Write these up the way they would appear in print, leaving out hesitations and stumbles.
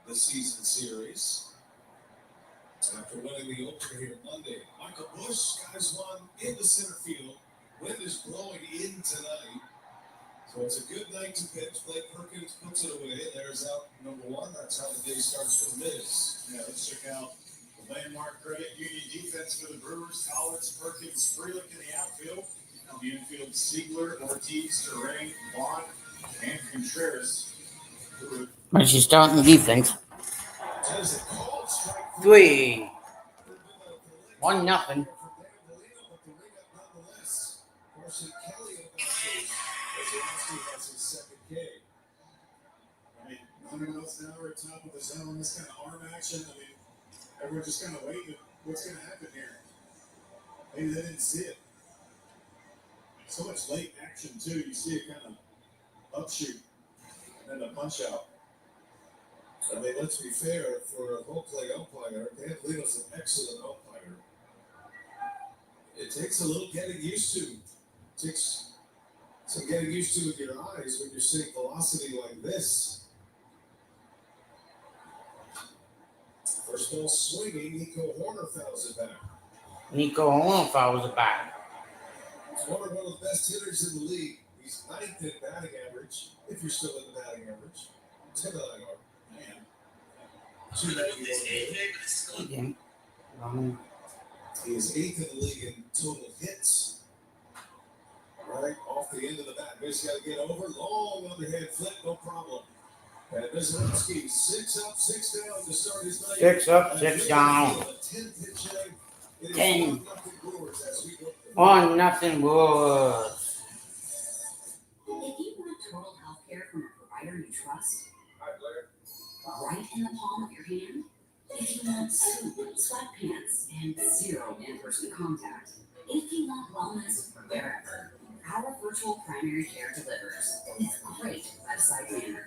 the season series. After winning the opener here Monday, Michael Busch, guys, one in the center field. Wind is blowing in tonight. So it's a good night to pitch. Blake Perkins puts it away. There's out number one. That's how the day starts for the Miz. Yeah, let's check out the landmark credit union defense for the Brewers. Collins, Perkins, Freelick in the outfield. On the infield, Siegler, Ortiz, Terrain, Bond, and Contreras. What's your starting defense? 3-1-0. I mean, 100 miles an hour at top of the zone, this kind of arm action. I mean, everyone's just kind of waiting. What's going to happen here? Maybe they didn't see it. So much late action, too. You see it kind of upshoot and then a punch out. I mean, let's be fair, for a ball-play umpire, Dan Lito's an excellent umpire. It takes a little getting used to. It takes some getting used to with your eyes when you're seeing velocity like this. First ball swinging, Nico Horner fouls it back. Horner, one of the best hitters in the league. He's 9th in batting average, if you're still in the batting average. 10 IR. Man. 291. He is 8th in the league in total hits. Right off the end of the bat. He's got to get over. Long underhand flip, no problem. And Mizanowski, 6 up, 6 down to start his night. 6 up, 6 down. 10. 1-0 Brewers. If you want total health care from a provider you trust, right in the palm of your hand, if you want soup, sweatpants, and 0 in-person contact, if you want wellness wherever, our virtual primary care delivers with great website manner.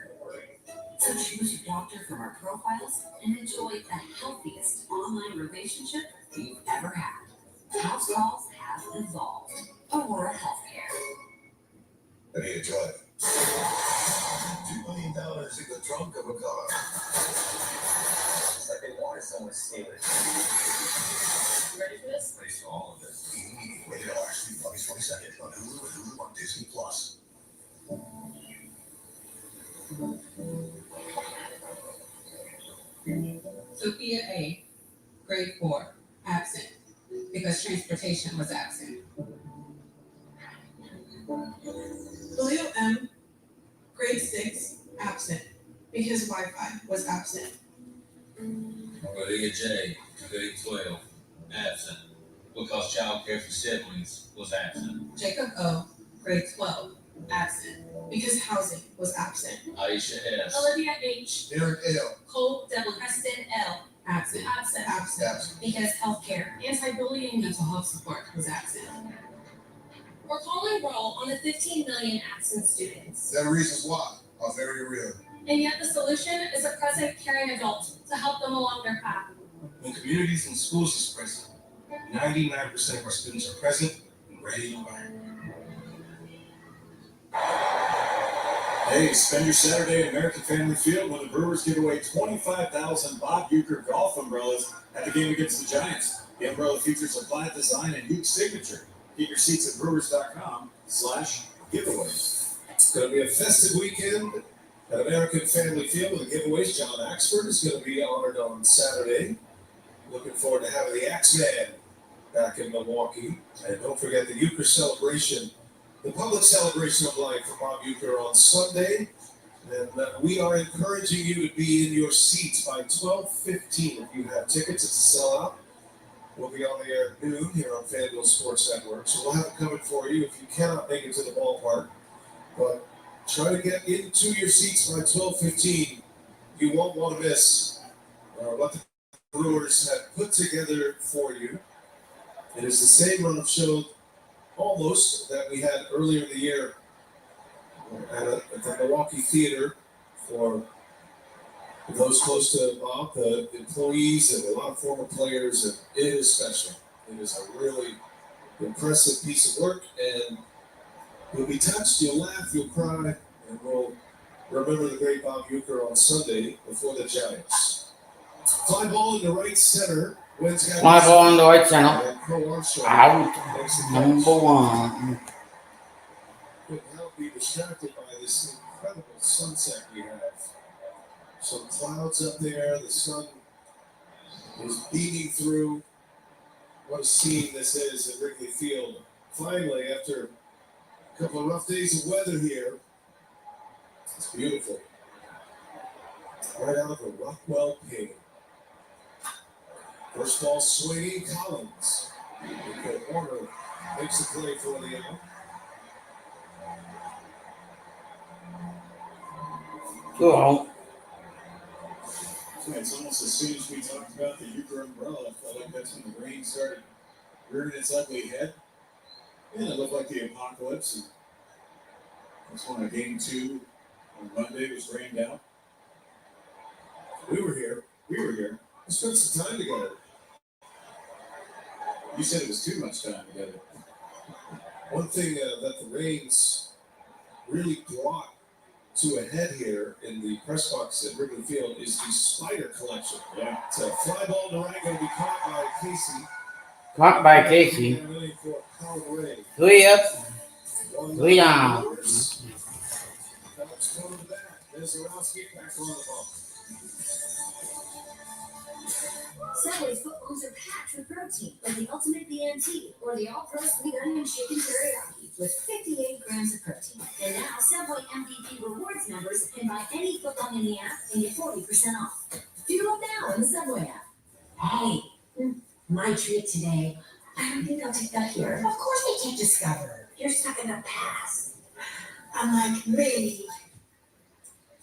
So choose your doctor from our profiles and enjoy the healthiest online relationship you've ever had. House calls have evolved. Aurora Healthcare. I need a drive. $2 million in the trunk of a car. It's like they wanted someone to steal it. You ready for this? Ready for all of this. Rated R. Street August 22nd on Hulu and Hulu on Disney Plus. Sophia A., grade 4, absent, because transportation was absent. Julio M., grade 6, absent, because Wi-Fi was absent. Lydia J., grade 12, absent, because child care for siblings was absent. Jacob O., grade 12, absent, because housing was absent. Aisha S., Olivia H. Derek L. Cole Devlin. Preston L. Absent, Absent. Because healthcare, anti-bullying, mental health support was absent. we're calling roll on the 15 million absent students. There are reasons why are very real. And yet the solution is a present, caring adult to help them along their path. When communities and schools is present, 99% of our students are present and ready to learn. Hey, spend your Saturday at American Family Field when the Brewers give away 25,000 Bob Uecker golf umbrellas at the game against the Giants. The umbrella features a plaid design and huge signature. Get your seats at brewers.com/giveaways. It's going to be a festive weekend at American Family Field with the giveaways. John Axford is going to be honored on Saturday. Looking forward to having the Axeman back in Milwaukee. And don't forget the Uecker celebration, the public celebration of life for Bob Uecker on Sunday. And we are encouraging you to be in your seats by 12:15. If you have tickets, it's a sellout. We'll be on the air at noon here on FanDuel Sports Network. So we'll have it coming for you if you cannot make it to the ballpark. But try to get into your seats by 12:15. You won't want to miss what the Brewers have put together for you. It is the same run of show almost that we had earlier in the year at the Milwaukee Theater for those close to Bob, the employees and a lot of former players. And it is special. It is a really impressive piece of work, and you'll be touched, you'll laugh, you'll cry, and we'll remember the great Bob Uecker on Sunday before the Giants. Fly ball into right center. Fly ball in the right center. And Crow Armstrong Out. makes the catch. Number one. Could not be distracted by this incredible sunset we have. Some clouds up there. The sun is beaming through. What a scene this is at Wrigley Field. Finally, after a couple of rough days of weather here, it's beautiful. Right out of a Rockwell pig. First ball swinging, Collins. Nico Horner makes the play for the out. Go. It's almost as soon as we talked about the Uecker umbrella, I felt like that's when the rain started rearing its ugly head. And it looked like the apocalypse. And that's when game 2 on Monday was rained out. We were here. We spent some time together. You said it was too much time together. One thing that the rains really brought to a head here in the press box at Wrigley Field is the spider collection. Yeah. It's a fly ball to right, going to be caught by Casey. Caught by Casey. 3 up. 3 down. There's Zarowski back on the ball. Subway's footballs are packed with protein, like the Ultimate BNT or the All-Pro Sweet Onion Chicken Teriyaki with 58 grams of protein. And now Subway MVP Rewards members can buy any footlong in the app and get 40% off. Fuel up now in the Subway app. Hey, my treat today. I don't think I'll take that here. Of course they take Discover. You're stuck in the past. Unlike me.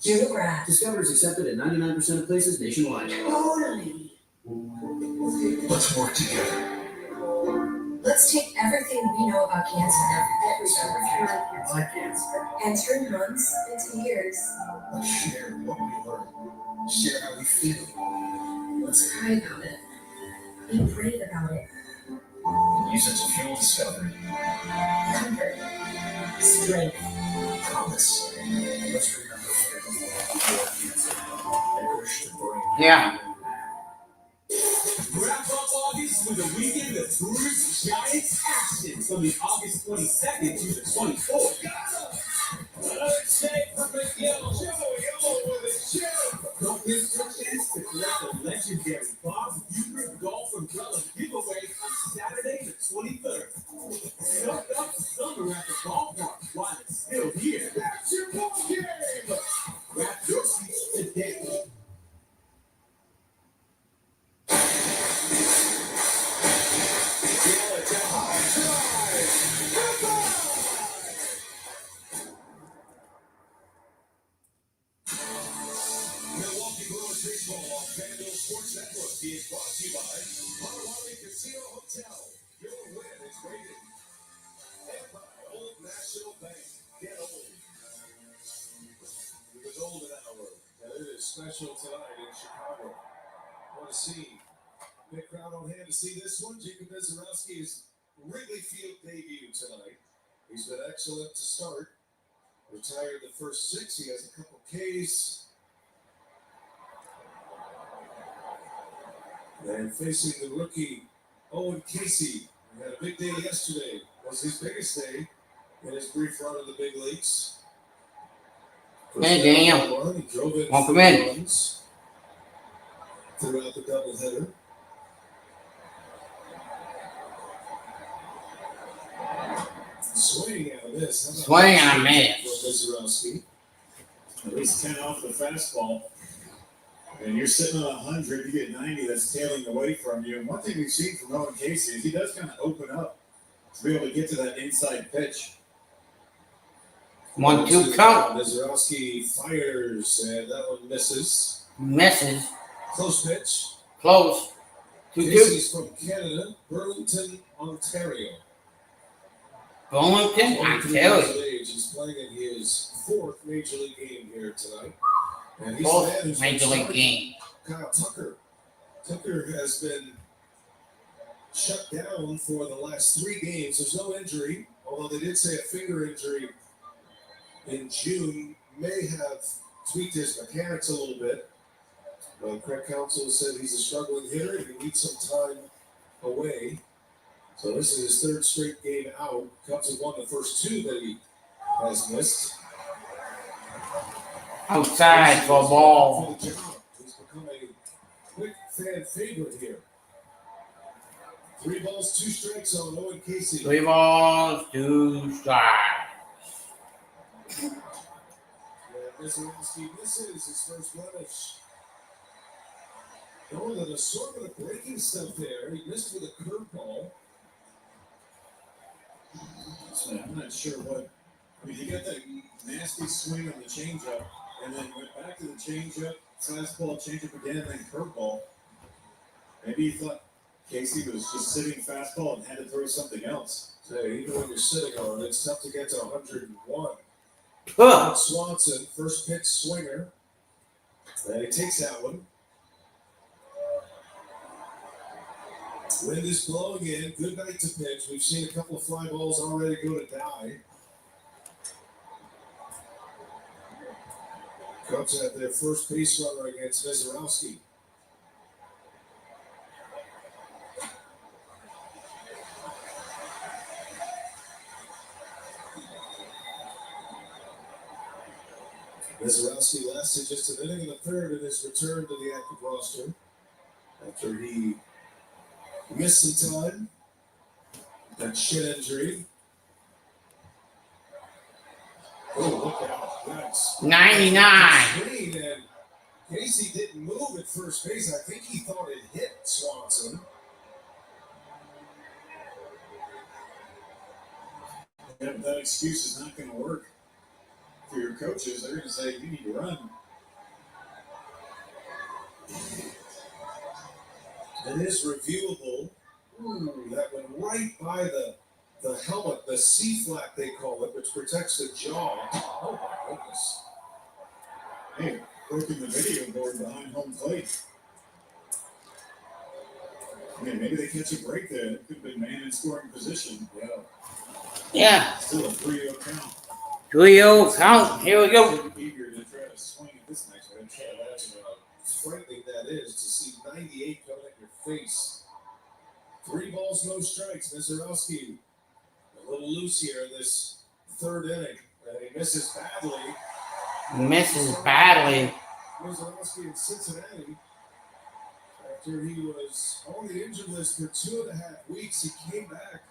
You're the brat. Discover is accepted at 99% of places nationwide. Totally. Let's work together. Let's take everything we know about cancer that we ever Like cancer. and turn months into years. Let's share what we learned. Share how we feel. Let's cry about it. Be brave about it. Use it to fuel discovery. Comfort. Strength. Promise. Let's remember before cancer. And push the brain. Yeah. Wrap up August with a weekend of Brewers Giants action from the August 22nd to the 24th. Let's take from the yellow with a show. Don't miss your chance to collect the legendary Bob Uecker Golf Umbrella giveaway on Saturday the 23rd. Soak up summer at the ballpark while it's still here. That's your ball game. Grab your seats today. Milwaukee Brewers baseball on FanDuel Sports Network is brought to you by Potawatomi Casino Hotel. Your win is rated. And by Old National Bank. Get old. It was old an hour, and it is special tonight in Chicago. What a scene. Big crowd on hand to see this one. Jacob Zarowski's Wrigley Field debut tonight. He's been excellent to start. Retired the first 6. He has a couple Ks. And facing the rookie, Owen Casey. He had a big day yesterday. It was his biggest day in his brief run in the big leagues. Hey, Daniel. He drove in Welcome in. runs throughout the doubleheader. Swing and a miss. Swing and a miss. For Zarowski. At least 10 off the fastball. And you're sitting on 100, you get 90, that's tailing away from you. And one thing we've seen from Owen Casey is he does kind of open up to be able to get to that inside pitch. 1-2 count. Zarowski fires, and that one misses. Misses. Close pitch. Close. 2-2. Casey's from Canada, Burlington, Ontario. Burlington, 23 Ontario. years of age. He's playing in his 4th Major League game here tonight. And he's the man Both who's Major been League game. Kyle Tucker. Tucker has been shut down for the last 3 games. There's no injury, although they did say a finger injury in June may have tweaked his mechanics a little bit. But Craig Counsell said he's a struggling hitter and he needs some time away. So this is his third straight game out. Cubs have won the first two that he has missed. Outside for a ball. He's become a quick fan favorite here. 3 balls, 2 strikes on Owen Casey. 3 balls, 2 strikes. Mizorowski misses his first blemish. Going an assortment of breaking stuff there. He missed with a curveball. So I'm not sure what. I mean, he got that nasty swing on the changeup, and then went back to the changeup, fastball, changeup again, and then curveball. Maybe he thought Casey was just sitting fastball and had to throw something else. So even when you're sitting on it, it's tough to get to 101. Huh. Swanson, first pitch swinger. And he takes that one. Wind is blowing in. Good night to pitch. We've seen a couple of fly balls already go to die. Cubs have their first base runner against Mizorowski. Mizorowski lasted just an inning and a third in his return to the active roster after he missed some time. That shin injury. Oh, look out. Nice. 99. And Casey didn't move at first base. I think he thought it hit Swanson. Yeah, but that excuse is not going to work for your coaches. They're going to say, you need to run. It is reviewable. That went right by the helmet, the C-flap they call it, which protects the jaw. Oh my goodness. Hey, broken the video board behind home plate. I mean, maybe they catch a break there. It could have been man in scoring position. Yeah. Still a 3-0 count. 3-0 count. Here we go. Eager to try to swing at this next one. I can't imagine how frightening that is to see 98 coming at your face. 3 balls, no strikes. Mizorowski a little loose here in this third inning. And he misses badly. Mizorowski in Cincinnati. After he was on the injured list for 2.5 weeks, he came back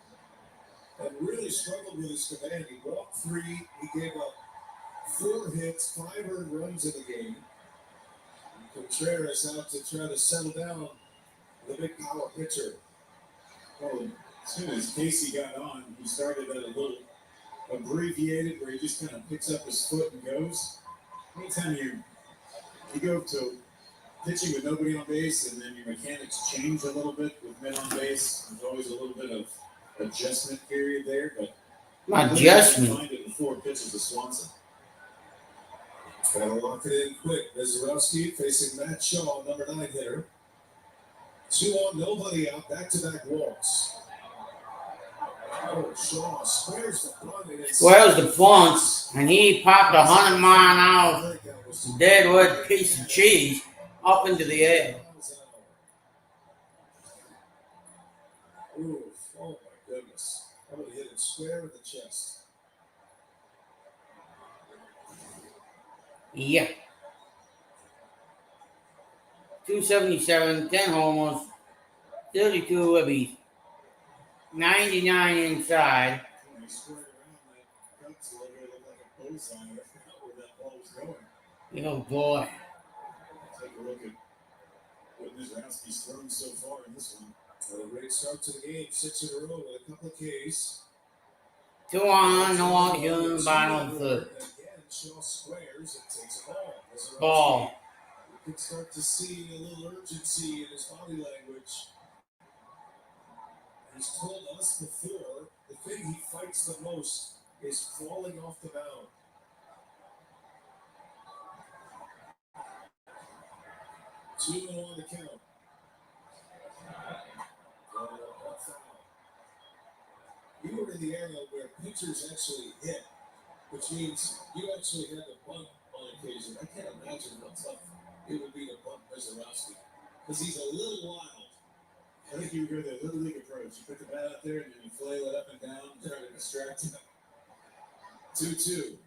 and really struggled with his command. He walked 3. He gave up 4 hits, 5 earned runs in the game. Contreras out to try to settle down the big power pitcher. Well, as soon as Casey got on, he started at a little abbreviated where he just kind of picks up his foot and goes. Anytime you go to pitching with nobody on base and then your mechanics change a little bit with men on base, there's always a little bit of adjustment period there. But adjustment. Find it before pitches to Swanson. Gotta lock it in quick. Mizorowski facing Matt Shaw, number 9 hitter. 2 on, nobody out, back-to-back walks. Oh, Shaw squares the bunt. Squares the bunt, and he popped 100 mile an hour deadwood piece of cheese up into the air. Oof, oh my goodness. I'm going to hit it square in the chest. Yeah. 277, 10 homers, 32 ribbies, 99 inside. When he squared around that Cubs logo, it looked like a bullseye. I forgot where that ball was going. Oh boy. Take a look at what Mizorowski's thrown so far in this one. A great start to the game, 6 in a row with a couple of Ks. 2 on, no on, here in bottom of the third. Again, Shaw squares and takes a ball. Ball. You can start to see a little urgency in his body language. He's told us before, the thing he fights the most is falling off the mound. Two on the count. You were in the area where pitchers actually hit. which means you actually had to bunt on occasion. I can't imagine how tough it would be to bunt Kozlowski because he's a little wild. I think you would go the Little League approach. You put the bat out there and then you flail it up and down, try to distract him. 2-2.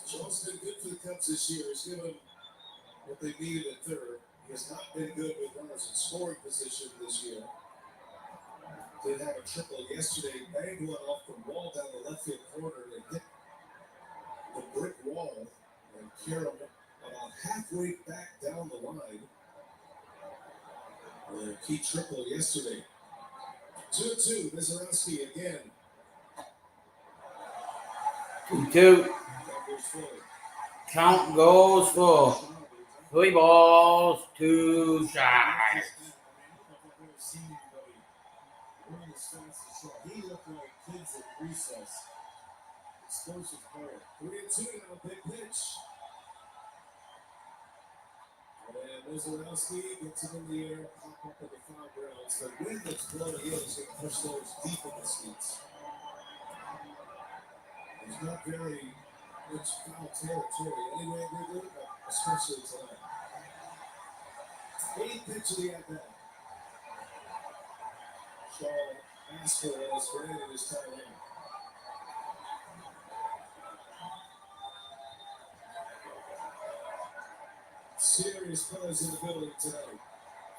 Shaw's been good for the Cubs this year. He's given what they needed at third. He has not been good with runners in scoring position this year. Did have a triple yesterday. Banged one off the wall down the left field corner and hit the brick wall and carried him about halfway back down the line. A key triple yesterday. 2-2. Mizorowski again. 2-2. Count goes full. 3 balls, 2 strikes. He looked like kids at recess. Explosive player. 3-2 now, big pitch. And Kozlowski gets it in the air, pop up in the foul grounds. The wind that's blowing in is going to push those deep in the seats. There's not very much foul territory anyway, Wrigley, but especially tonight. 8th pitch of the at-bat. Shaw asked for it as granted his timeout. Serious buzz in the building tonight.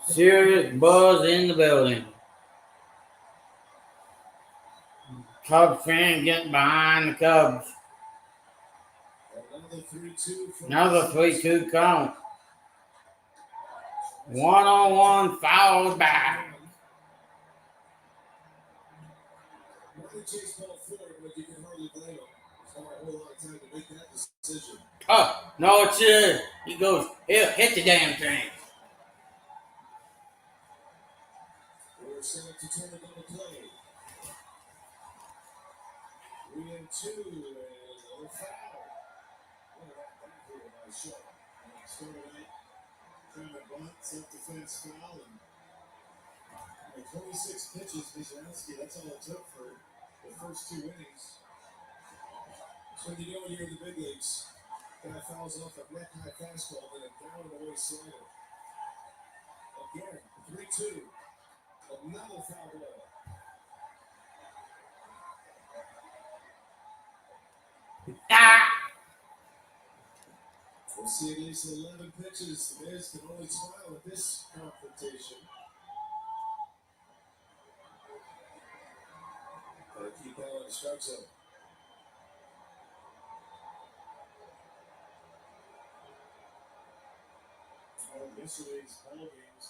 Serious buzz in the building. Cubs fan getting behind the Cubs. Another 3-2 count. 1-on-1 foul back. Chase ball forward, but you can hardly blame him. There's not a whole lot of time to make that decision. Oh, no, it's he goes, he'll hit the damn thing. We're set up to turn it on the play. 3-2, and a foul. What about that here by Shaw? Started out trying to bunt, self-defense foul, and 26 pitches, Mizorowski, that's all it took for the first 2 innings. So when you know you're in the big leagues, guy fouls off a neck-high fastball and a down-and-away slider. Again, 3-2. Another foul ball. We'll see at least 11 pitches. The Bears can only smile at this confrontation. Gotta keep out on the strike zone. Yesterday's ball games,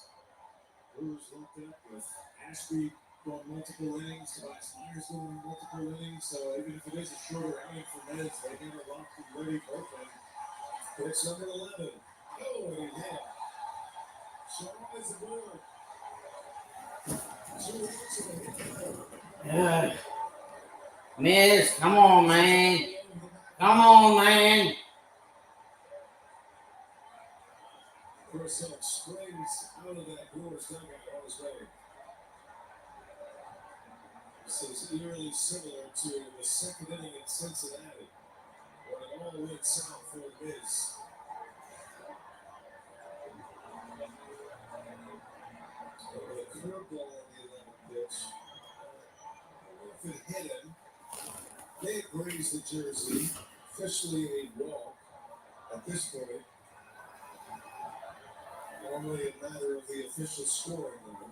Brewers looked up with Ashby going multiple innings, Tobias Myers going multiple innings, so even if it is a shorter outing for Meds, they never locked the ready bullpen. Pitch number 11. Oh, and he hit. Shaw is the board. 2 hits and a hit. Miss, come on, man. Come on, man. Purcell springs out of that Brewers dugout on his way. This is eerily similar to the second inning in Cincinnati, when it all went south for the Miz. The curveball on the 11th pitch. I don't know if it hit him. They grazed the jersey, officially a walk at this point. Normally a matter of the official scoring number.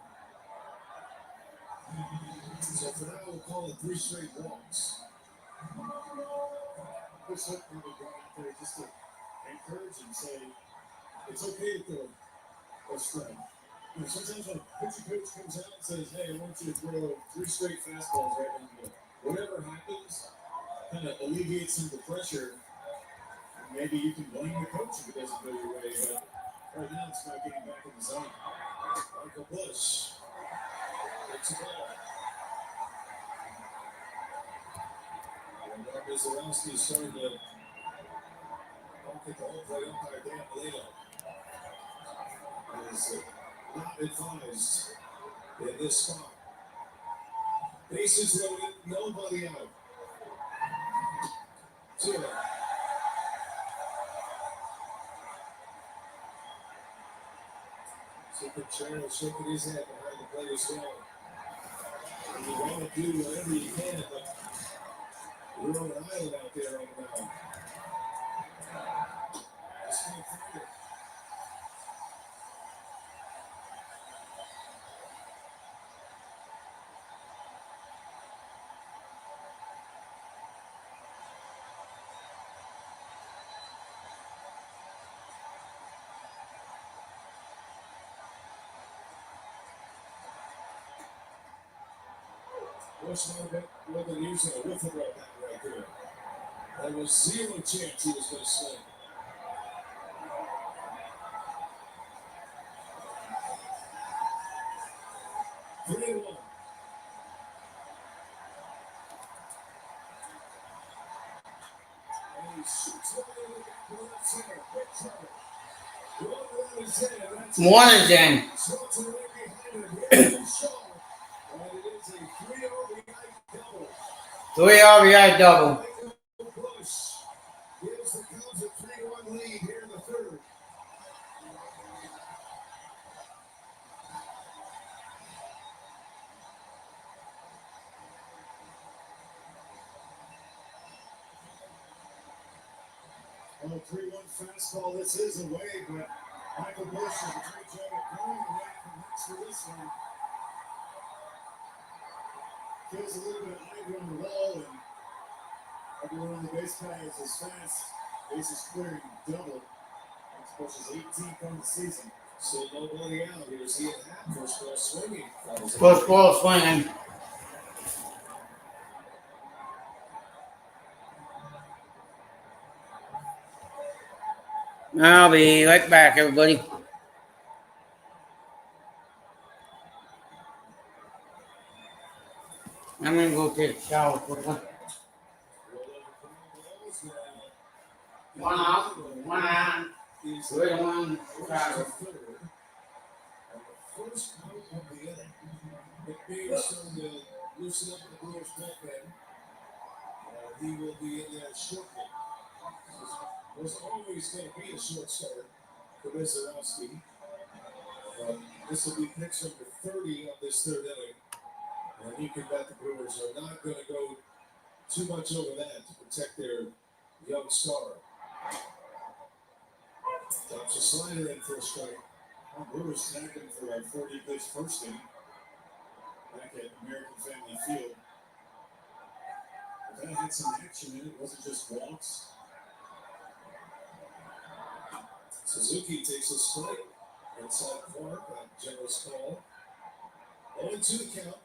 So for now, we'll call it 3 straight walks. Chris Hook probably got out there just to encourage and say, it's okay to throw a strike. You know, sometimes when a pitcher coach comes out and says, hey, I want you to throw 3 straight fastballs right down the middle. Whatever happens, kind of alleviates some of the pressure. And maybe you can blame the coach if it doesn't go your way, but right now it's not getting back in the zone. Michael Bush takes a ball. And now Mizorowski is starting to pocket the whole play umpire Dan Molino. is not advised in this spot. Bases loaded, nobody out. 2 out. So Contreras shaking his head behind the plate as well. And you want to do whatever you can, but you're on an island out there right now. Just can't find it. Bush wasn't using a wiffle ball bat right there. There was zero chance he was going to swing. Three and one. And he shoots one in the back of left center. Big trouble. One run is in. That's One is in. Swanson right behind him. Here's the shot. And it is a 3 RBI double. 3 RBI double. Bush gives the Cubs a 3-1 lead here in the third. Well, 3-1 fastball. This is away, but Michael Bush has a great job of going away from next to this one. Feels a little bit of ivy on the wall, and everyone on the base paths is fast. Bases clearing double. Next Bush is 18th on the season. So nobody out. Here's he at half. First ball swinging. First ball swinging. I'll be right back, everybody. I'm gonna go take a shower quickly. One out, one out. Three to one. Chicago. First out of the inning. McBean starting to loosen up the Brewers bullpen. He will be in there shortly. Was always going to be a short start for Mizorowski. This will be pitch number 30 of this third inning. And you can bet the Brewers are not going to go too much over that to protect their young star. Drops a slider in for a strike. Our Brewers tagged him for a 40-pitch first inning back at American Family Field. But that had some action in it. It wasn't just walks. Suzuki takes a strike inside corner. That generous call. 0-2 the count.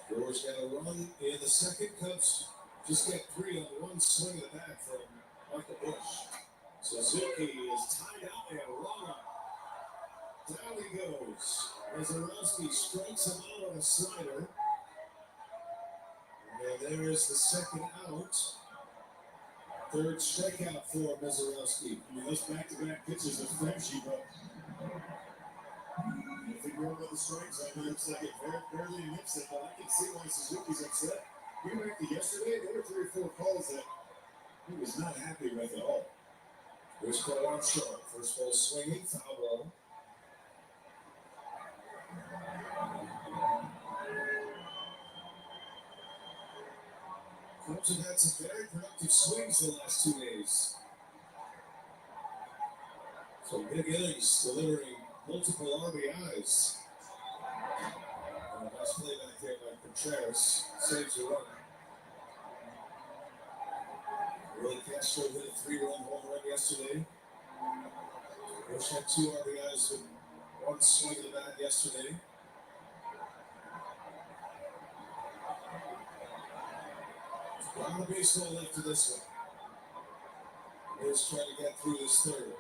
Brewers got a run in the second. Cubs just get 3 on one swing of the bat from Michael Bush. Suzuki is tied out and run up. Down he goes. Mizorowski strikes him out on a slider. And there is the second out. Third strikeout for Mizorowski. I mean, those back-to-back pitches affect you, but if you go with the strikes, I mean, it looks like it barely nips it, but I can see why Suzuki's upset. We went to yesterday, there were 3 or 4 calls that he was not happy with at all. First ball on short. First ball swinging, foul ball. Cubs have had some very productive swings the last 2 days. So big innings delivering multiple RBIs. Nice play back there by Contreras. Saves the run. Willie Castro hit a 3-run home run yesterday. Bush had 2 RBIs with 1 swing of the bat yesterday. A lot of baseball left to this one. He's trying to get through this third.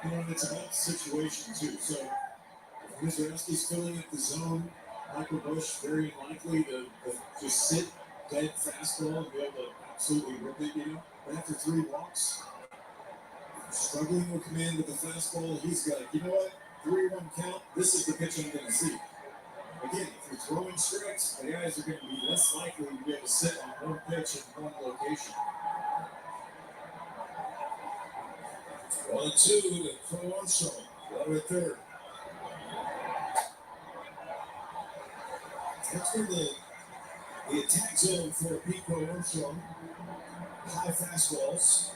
You know, it's about the situation, too. So, if Mizorowski's filling up the zone, Michael Bush very likely to just sit dead fastball and be able to absolutely rip it, But after 3 walks, struggling with command with the fastball, he's got, you know what? 3-1 count. This is the pitch I'm going to see. Again, if you're throwing strikes, the guys are going to be less likely to be able to sit on one pitch in one location. 1-2 to Crow Armstrong. Runner at third. That's been the attack zone for Pete Crow Armstrong. High fastballs.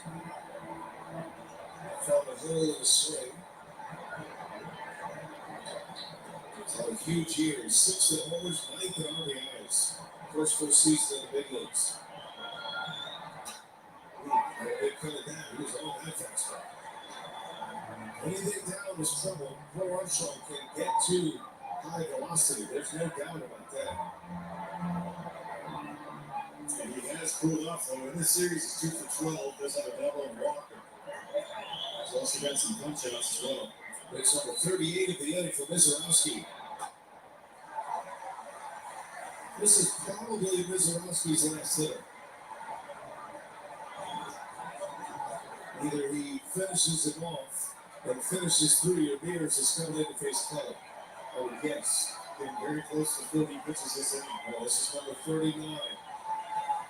Found a hole in the swing. He's had a huge year. 6 at homers, 9th in RBIs. First full season in the big leagues. Had a big cut of that. He was on that fastball. Anything down is trouble. Crow Armstrong can get to high velocity. There's no doubt about that. And he has cooled off, though. In this series, he's 2 for 12. Does have a double and walk. He's also got some punch outs as well. Makes number 38 of the inning for Mizorowski. This is probably Mizorowski's last hitter. Either he finishes him off and finishes 3 or Mears is coming in to face Kelly. I would guess. Getting very close to 30 pitches this inning. Well, this is number 39.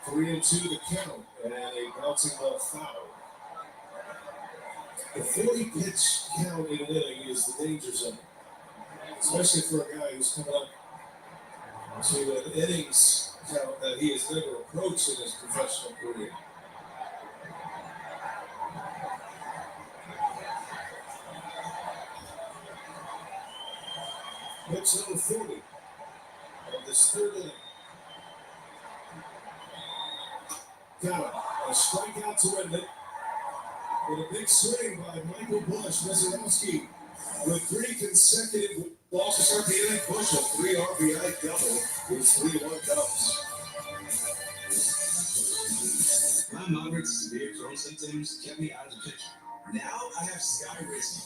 3-2 to count, and a bouncing ball foul. The 40 pitch count in an inning is the danger zone, especially for a guy who's coming up to an innings count that he has never approached in his professional career. Pitch number 40 of this third inning. Got a strikeout to end it. With a big swing by Michael Bush, Mizorowski with 3 consecutive walks to start the inning. Bush a 3 RBI double with 3-1 Cubs. My moderate to severe throat symptoms kept me out of the picture. Now I have Skyrizi.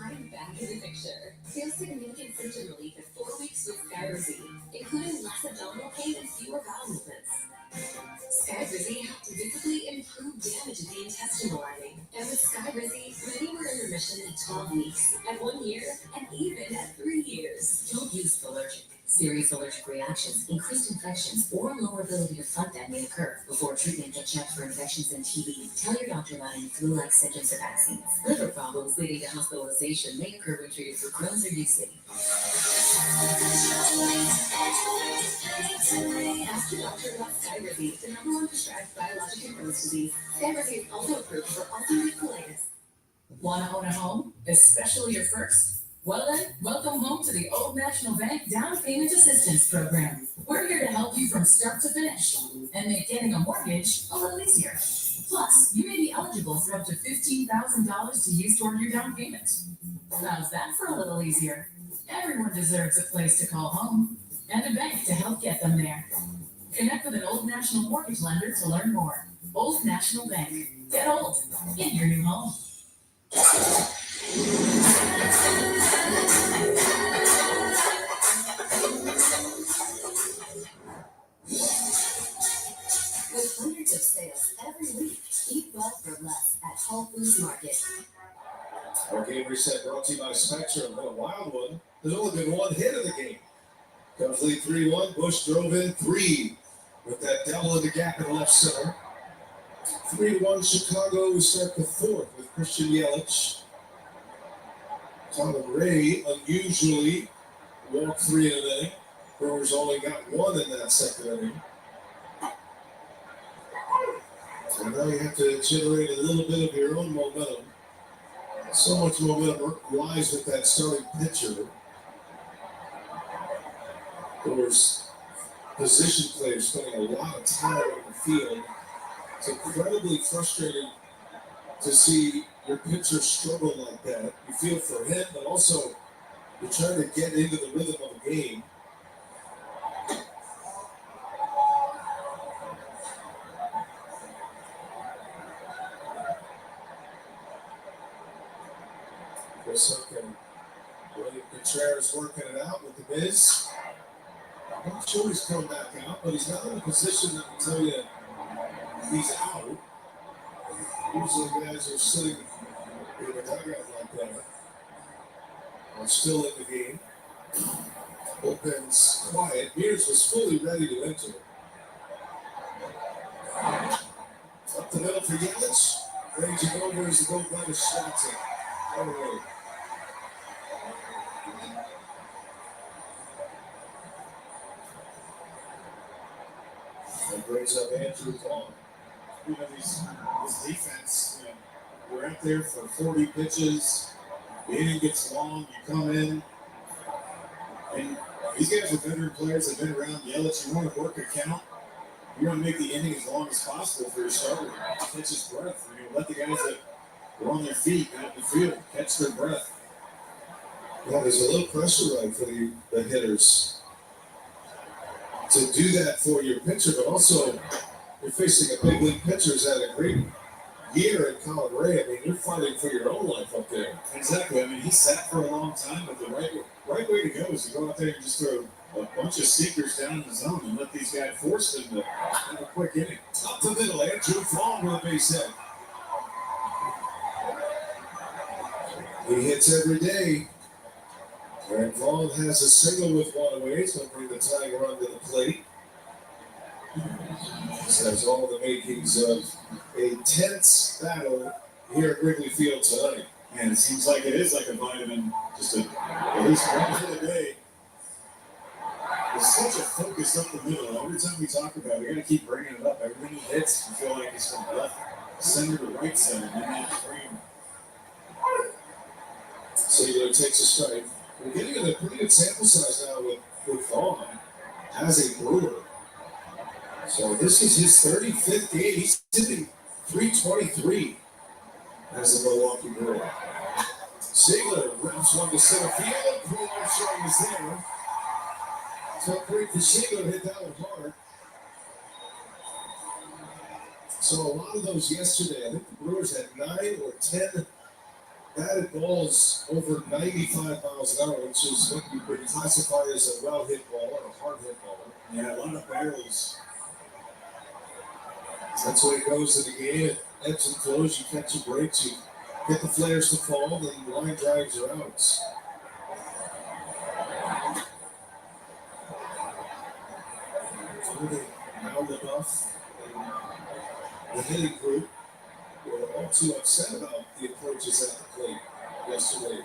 I'm back in the picture. Feel significant symptom relief in 4 weeks with Skyrizi, including less abdominal pain and fewer bowel movements. Skyrizi helped visibly improve damage to the intestinal lining. And with Skyrizi, many were in remission at 12 weeks, at 1 year, and even at 3 years. Don't use if allergic. Serious allergic reactions, increased infections, or lower ability to fight that may occur. Before treatment, get checked for infections and TB. Tell your doctor about any flu-like symptoms or vaccines. Liver problems leading to hospitalization may occur when treated for Crohn's or UC. Ask your doctor about Skyrizi, the #1 prescribed biologic in Crohn's disease. Skyrizi is also approved for ulcerative colitis. Want to own a home, especially your first? Well then, welcome home to the Old National Bank Down Payment Assistance Program. We're here to help you from start to finish and make getting a mortgage a little easier. Plus, you may be eligible for up to $15,000 to use toward your down payment. How's that for a little easier? Everyone deserves a place to call home and a bank to help get them there. Connect with an Old National mortgage lender to learn more. Old National Bank. Get old in your new home. With hundreds of sales every week, eat well for less at Whole Foods Market. Our game reset brought to you by Spectrum. What a wild one. There's only been one hit of the game. Cubs lead 3-1. Bush drove in 3 with that double in the gap in left center. 3-1 Chicago. We start the 4th with Christian Yelich. Tom and Ray unusually walked 3 in an inning. Brewers only got 1 in that second inning. And now you have to generate a little bit of your own momentum. So much momentum lies with that starting pitcher. Brewers position players spending a lot of time on the field. It's incredibly frustrating to see your pitcher struggle like that. You feel for him, but also you're trying to get into the rhythm of a game. Chris Hook and William Contreras working it out with the Miz. I'm not sure he's coming back out, but he's not in a position that will tell you he's out. Usually guys are sitting in a dugout like that are still in the game. Bullpen's quiet. Mears was fully ready to enter. Up the middle for Yelich. Ranging over as the goaltender slots it. All the way. That brings up Andrew Vaughn. You know, this defense, you know, we're out there for 40 pitches. The inning gets long, you come in, and these guys are veteran players that have been around. Yelich, you want to work a count. You want to make the inning as long as possible for your starter. Catch his breath. You know, let the guys that are on their feet out in the field catch their breath. Yeah, there's a little pressure right for the hitters to do that for your pitcher, but also you're facing a big league pitcher who's had a great year in Colin Ray. I mean, you're fighting for your own life up there. Exactly. I mean, he sat for a long time, but the right way to go is to go out there and just throw a bunch of seekers down in the zone and let these guys force them to have a quick inning. Up the middle, Andrew Vaughn with a base hit. He hits every day. And Vaughn has a single with one away, so bring the tying run to the plate. This has all the makings of a tense battle here at Wrigley Field tonight. And it seems like it is like a vitamin, just at least one hit a day. There's such a focus up the middle. Every time we talk about it, we got to keep bringing it up. Everything he hits, you feel like it's from left center to right center, and then that frame. Singular takes a strike. We're getting a pretty good sample size now with Vaughn as a Brewer. So this is his 35th game. He's hitting .323 as a Milwaukee Brewer. Singular rips one to center field. Poor Armstrong is there. So great for Singular, hit that one hard. So a lot of those yesterday, I think the Brewers had 9 or 10 batted balls over 95 miles an hour, which is what you could classify as a well-hit ball or a hard-hit ball. Yeah, a lot of barrels. That's the way it goes in the game. It ebbs and flows. You catch your breaks. You get the flares to fall, then the line drives are out. Now enough. The hitting group were all too upset about the approaches at the plate yesterday.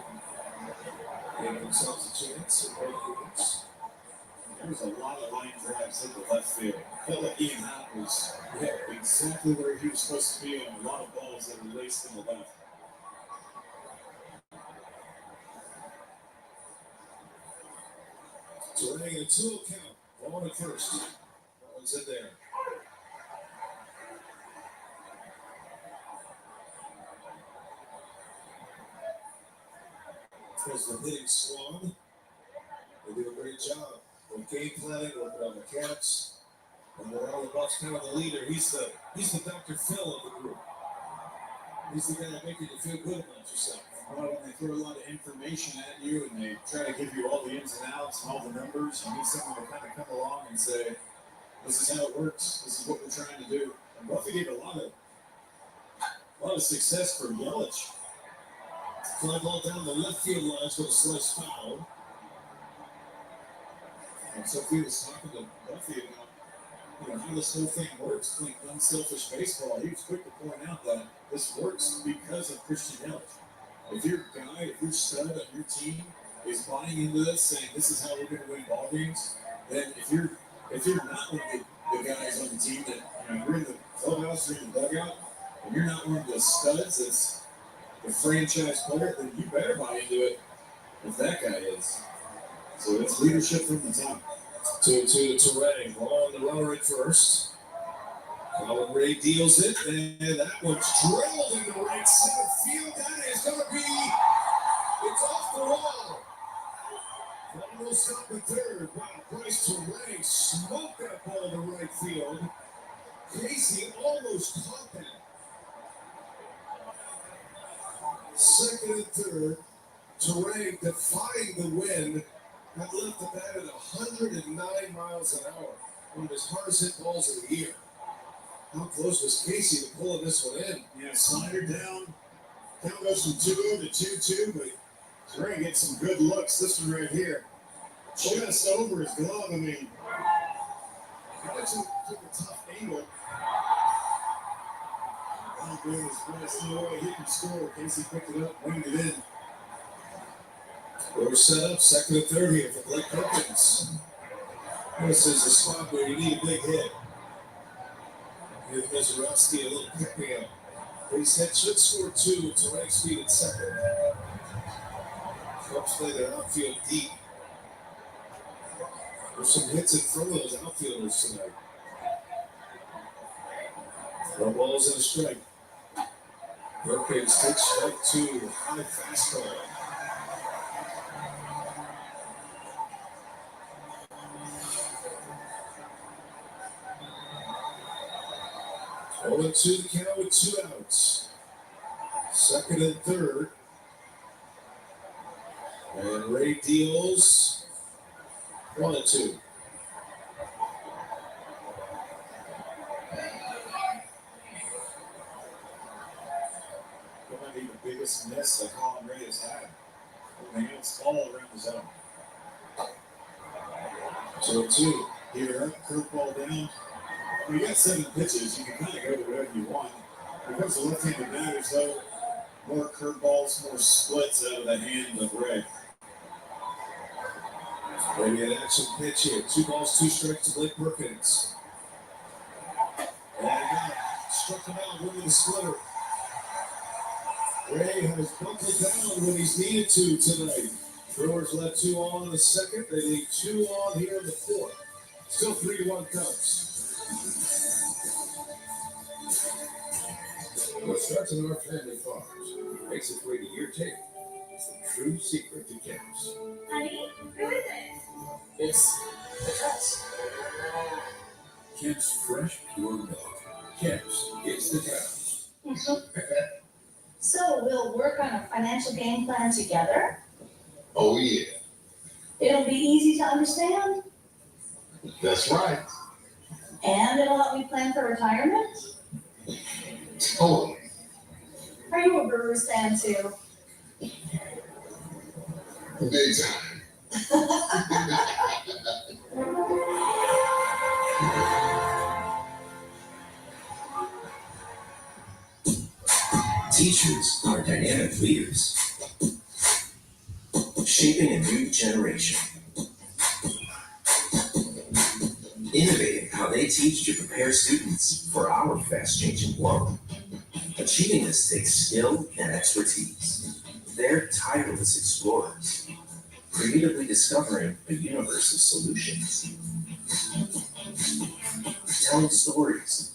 Gave themselves a chance in both games. There was a lot of line drives in the left field. Felt like Ian Happ was exactly where he was supposed to be on a lot of balls that were laced in the left. So we're getting a 2-0 count. Ball at first. That one's in there. There's the hitting squad. They do a great job with game planning, working on mechanics. And Morale Buck's kind of the leader. He's the Dr. Phil of the group. He's the guy making you feel good about yourself. Well, they throw a lot of information at you, and they try to give you all the ins and outs and all the numbers. You need someone to kind of come along and say, "This is how it works. This is what we're trying to do." And Buffy gave a lot of success for Yelich. Fly ball down the left field lines with a slice foul. And Sophie was talking to Buffy about how this whole thing works, like unselfish baseball. He was quick to point out that this works because of Christian Yelich. If your guy, if your stud on your team is buying into this, saying this is how we're going to win ball games, then if you're not one of the guys on the team that you're in the clubhouse or in the dugout, and you're not one of the studs that's the franchise player, then you better buy into it if that guy is. So it's leadership from the top. To Ray. Ball on the runner at first. Colin Ray deals it, and that one's drilled into right center field. That is going to be, it's off the wall. Ball will stop at third. Wow, Bryce to Ray smoked that ball to right field. Casey almost caught that. Second and third. Terrain defying the wind that left the bat at 109 miles an hour. One of his hardest hit balls of the year. How close was Casey to pulling this one in? Yeah, slider down. Count goes from 2-0 to 2-2, but Terrain gets some good looks. This one right here. Just over his glove. I mean, he took a tough angle. Well, doing his best. No way he can score. Casey picked it up, winged it in. We're set up second and third here for Blake Perkins. This is a spot where you need a big hit. Give Mizorowski a little pick-me-up. Base hit should score 2 with Terrain speed at second. Cubs play their outfield deep. There's some hits in front of those outfielders tonight. No balls and a strike. Perkins takes strike 2, high fastball. Going to the count with 2 outs. Second and third. And Ray deals 1-2. That might be the biggest miss that Colin Ray has had. Everything else all around the zone. 2-2. Here, curveball down. When you got 7 pitches, you can kind of go to whatever you want. When it comes to left-handed batters, though, more curveballs, more splits out of the hand of Ray. Maybe an action pitch here. 2 balls, 2 strikes to Blake Perkins. And struck him out with the splitter. Ray has buckled down when he's needed to tonight. Brewers let 2 on in the second. They leave 2 on here in the fourth. Still 3-1 Cubs. What starts in our family farms makes its way to your table. It's the true secret to Kemp's. Honey, who is it? It's the Kemp's. Kemp's fresh, pure milk. Kemp's, it's the Kemp's. So we'll work on a financial game plan together. Oh, yeah. It'll be easy to understand, That's right. and it'll help me plan for retirement. Totally. Are you a Brewers fan too? Big time. Teachers are dynamic leaders, shaping a new generation. Innovating how they teach to prepare students for our fast-changing world. Achieving this takes skill and expertise. They're tireless explorers, creatively discovering a universe of solutions. Telling stories,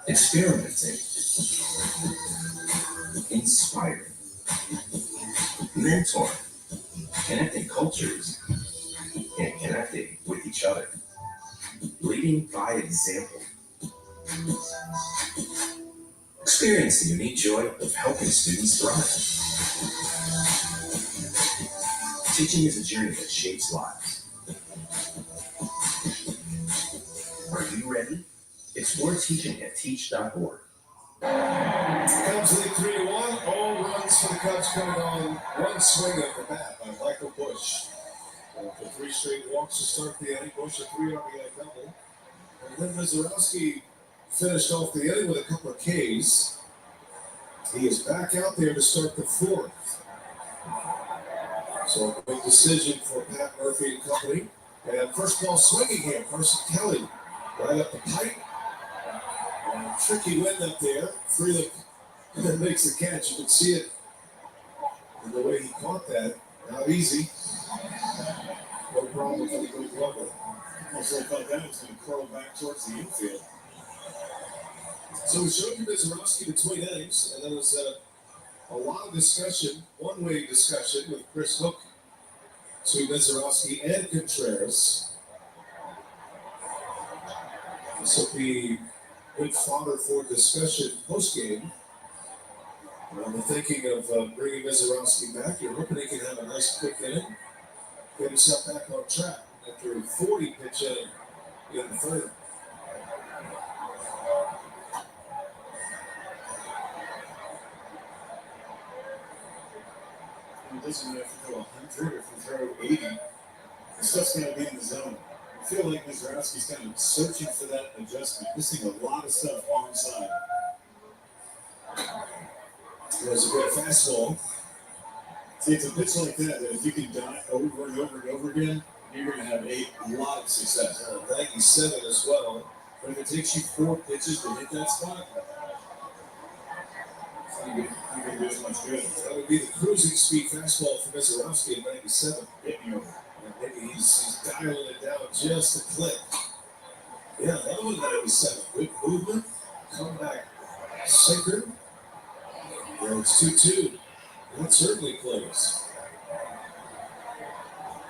experimenting, inspiring, mentoring, connecting cultures, and connecting with each other. Leading by example. Experience the unique joy of helping students thrive. Teaching is a journey that shapes lives. Are you ready? Explore teaching at teach.org. Cubs lead 3-1. All runs for the Cubs coming on one swing at the bat by Michael Bush. For 3 straight walks to start the inning. Bush a 3 RBI double. And then Mizorowski finished off the inning with a couple of Ks. He is back out there to start the 4th. So a big decision for Pat Murphy and company. And first ball swinging here, Carson Kelly. Right up the pipe. Tricky wind up there. Freeland makes the catch. You can see it in the way he caught that. Not easy. No problem for the good glover. Also, I thought that was going to curl back towards the infield. So we showed you Mizorowski between innings, and there was a lot of discussion, one-way discussion with Chris Hook to Mizorowski and Contreras. This will be good fodder for discussion post-game. Well, they're thinking of bringing Mizorowski back. You're hoping he can have a nice quick inning, get himself back on track after a 40 pitch inning in the third. It doesn't matter if you throw 100 or if you throw 80. The stuff's got to be in the zone. I feel like Mizorowski's kind of searching for that adjustment, missing a lot of stuff onside. There's a good fastball. See, it's a pitch like that if you can die over and over and over again, you're going to have a lot of success. 97 as well. But if it takes you 4 pitches to hit that spot, you're going to do as much good. That would be the cruising speed fastball for Mizorowski at 97. Hit me over. And maybe he's dialing it down just a click. Yeah, that was 97. Good movement. Comeback sinker. Yeah, it's 2-2. That certainly plays.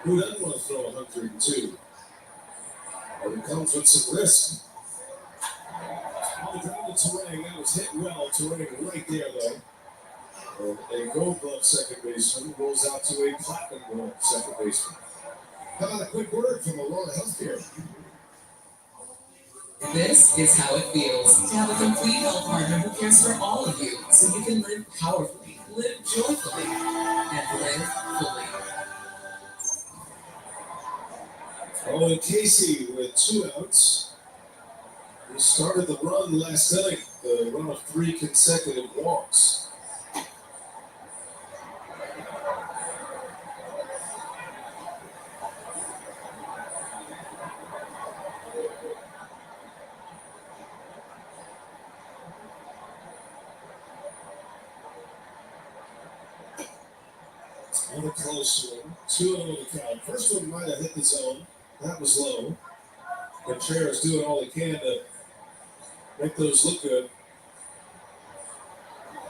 Who doesn't want to throw 102? But it comes with some risk. On the ground to Terang. That was hit well. Terang right there, though. And a gold glove second baseman rolls out to a platinum glove second baseman. How about a quick word from Aurora Healthcare? This is how it feels to have a complete health partner who cares for all of you so you can live powerfully, live joyfully, and live fully. Oh, and Casey with 2 outs. He started the run last inning, the run of 3 consecutive walks. Another close one. 2-0 the count. First one might have hit the zone. That was low. Contreras doing all he can to make those look good.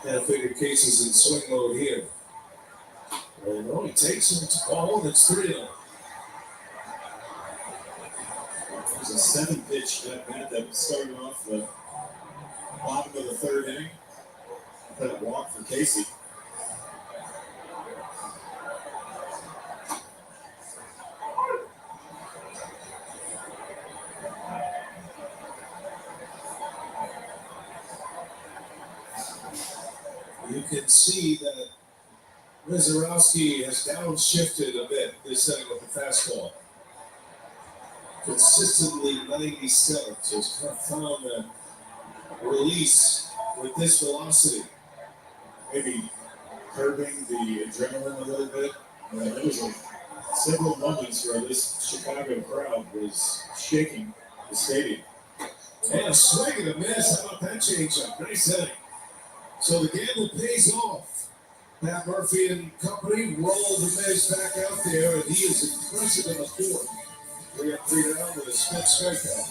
And I figure Casey's in swing mode here. And he takes him to ball, and it's 3-0. It was a 7-pitch at bat that started off the bottom of the third inning. That walk for Casey. You can see that Mizorowski has downshifted a bit this inning with the fastball. Consistently 97, so he's kind of found that release with this velocity. Maybe curbing the adrenaline a little bit. There was several moments where this Chicago crowd was shaking the stadium. And a swing and a miss. How about that changeup? Nice inning. So the gamble pays off. Pat Murphy and company roll the Miz back out there, and he is impressive in the fourth. 3-3 down with a split strikeout.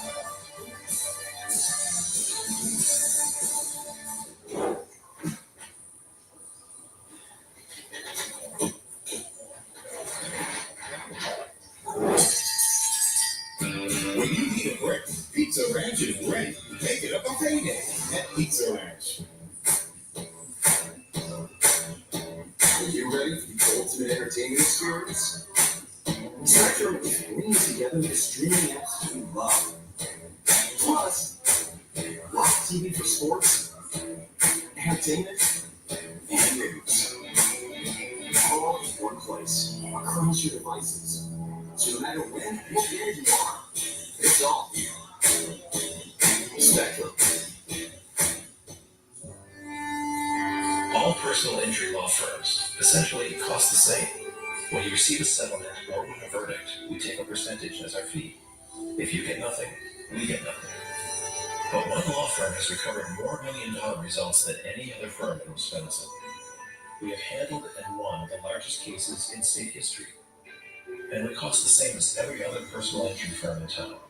When you need a break, Pizza Ranch is ready to take it up a payday at Pizza Ranch. Are you ready for the ultimate entertainment experience? Spectrum is bringing together the streaming apps you love. Plus, live TV for sports, entertainment, and news. All in one place, across your devices. So no matter when or where you are, it's all here. Spectrum. All personal injury law firms essentially cost the same. When you receive a settlement or win a verdict, we take a percentage as our fee. If you get nothing, we get nothing. But one law firm has recovered more million-dollar results than any other firm in Wisconsin. We have handled and won the largest cases in state history. And we cost the same as every other personal injury firm in town.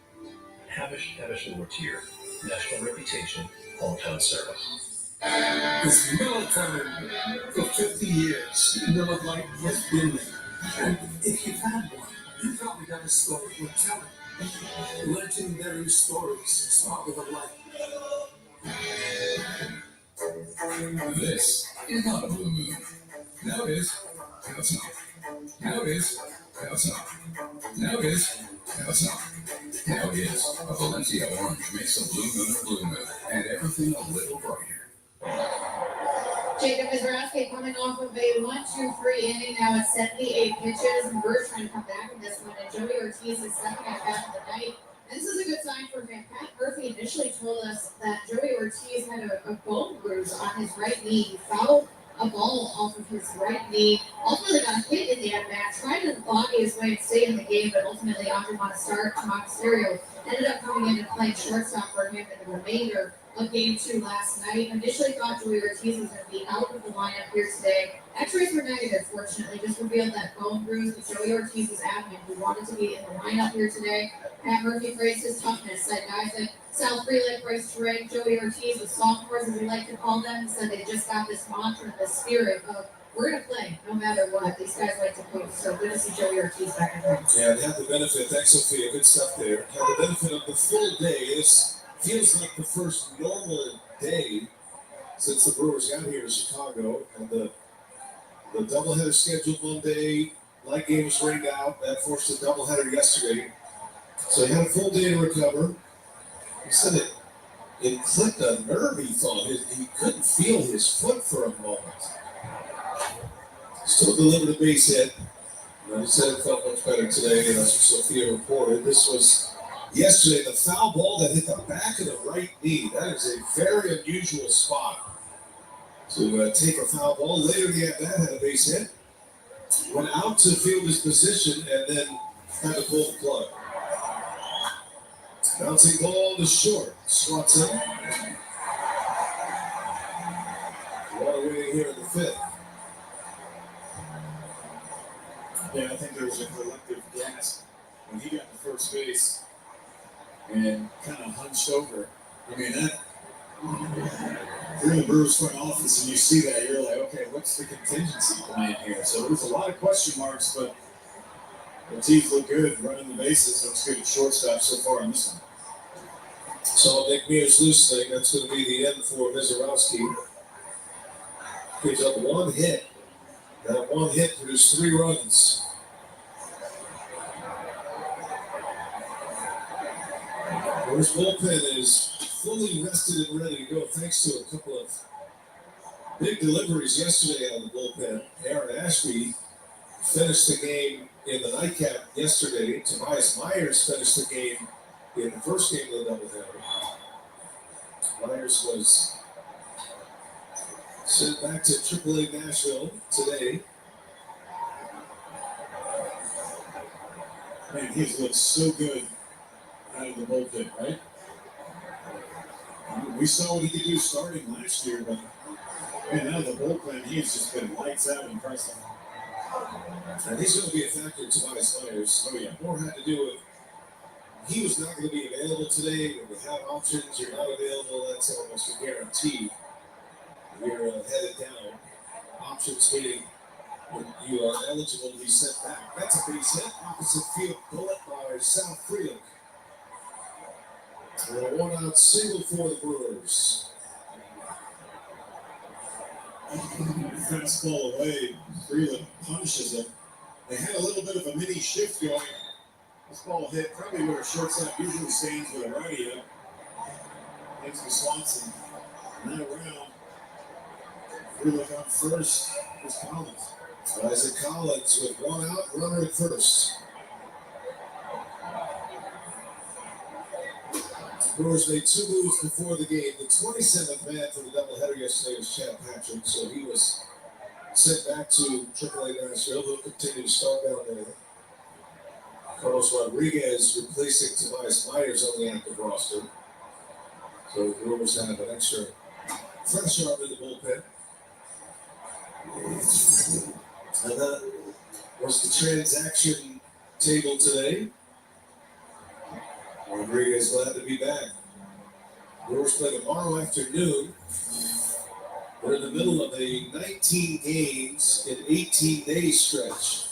Havish and Routier, national reputation, hometown service. It's Miller time. For 50 years, Miller Lite has been there. And if you've had one, you've probably got a story worth telling. Legendary stories start with a light. This is not a blue moon. Now it is. Now it's not. Now it is. Now it's not. Now it is. Now it's not. Now it is. A Valencia orange makes a blue moon, and everything a little brighter. Jacob Mizraski coming off of a 1-2-3 inning now at 78 pitches. And Brewers trying to come back in this one. And Joey Ortiz is second at bat of the night. And this is a good sign for him. Pat Murphy initially told us that Joey Ortiz had a bone bruise on his right knee. He fouled a ball off of his right knee. Ultimately got hit in the at-bat. Tried to bogey his way and stay in the game, but ultimately Andre Monasterio ended up coming in and playing shortstop for him in the remainder of Game 2 last night. Initially thought Joey Ortiz was going to be out of the lineup here today. X-rays were negative, fortunately. Just revealed that bone bruise, but Joey Ortiz was adamant he wanted to be in the lineup here today. Pat Murphy praised his toughness, said guys like Sal Frelick, Bryce Terang, Joey Ortiz, the sophomores, as we like to call them, said they just got this mantra, this spirit of we're going to play no matter what. These guys like to post. So good to see Joey Ortiz back at home. Yeah, they had the benefit, thanks Sophia, good stuff there. Had the benefit of the full day. This feels like the first normal day since the Brewers got here to Chicago. And the doubleheader scheduled Monday, light game was rained out. That forced a doubleheader yesterday. So he had a full day to recover. He said it clipped a nerve, he thought. He couldn't feel his foot for a moment. Still delivered a base hit. And he said it felt much better today, and as Sophia reported. This was yesterday, the foul ball that hit the back of the right knee. That is a very unusual spot to take a foul ball. Later in the at-bat, had a base hit. Went out to field his position, and then had to pull the plug. Bouncing ball to short. Swats in. Water waiting here in the fifth. Yeah, I think there was a collective gasp when he got to first base and kind of hunched over. I mean, that you're in the Brewers front office and you see that, you're like, okay, what's the contingency plan here? So there was a lot of question marks, but the teeth look good running the bases. Looks good at shortstop so far on this one. So Nick Mears loosening. That's going to be the end for Mizorowski. Gives up one hit. That one hit produced 3 runs. Brewers bullpen is fully rested and ready to go thanks to a couple of big deliveries yesterday out of the bullpen. Aaron Ashby finished the game in the nightcap yesterday. Tobias Myers finished the game in the first game of the doubleheader. Myers was sent back to AAA Nashville today. Man, he's looked so good out of the bullpen, right? We saw what he could do starting last year, but man, out of the bullpen, he's just been lights out impressive. And he's going to be a factor in Tobias Myers. Oh, yeah. More had to do with he was not going to be available today. When you have options, you're not available. That's almost a guarantee. You're headed down. Options meaning when you are eligible to be sent back. That's a base hit. Opposite field bullet by Sal Frelick. And a 1-out single for the Brewers. Fastball away. Frelick punishes him. They had a little bit of a mini shift going. This ball hit probably where a shortstop usually stands with a righty up. Into Swanson. Now around. Frelick on first. Here's Collins. Isaac Collins with 1 out, runner at first. Brewers made 2 moves before the game. The 27th man for the doubleheader yesterday was Chad Patrick, so he was sent back to AAA Nashville. He'll continue to start down there. Carlos Rodriguez replacing Tobias Myers on the active roster. So the Brewers have an extra fresh arm in the bullpen. And that was the transaction table today. Rodriguez glad to be back. Brewers play tomorrow afternoon. We're in the middle of a 19 games in 18-day stretch.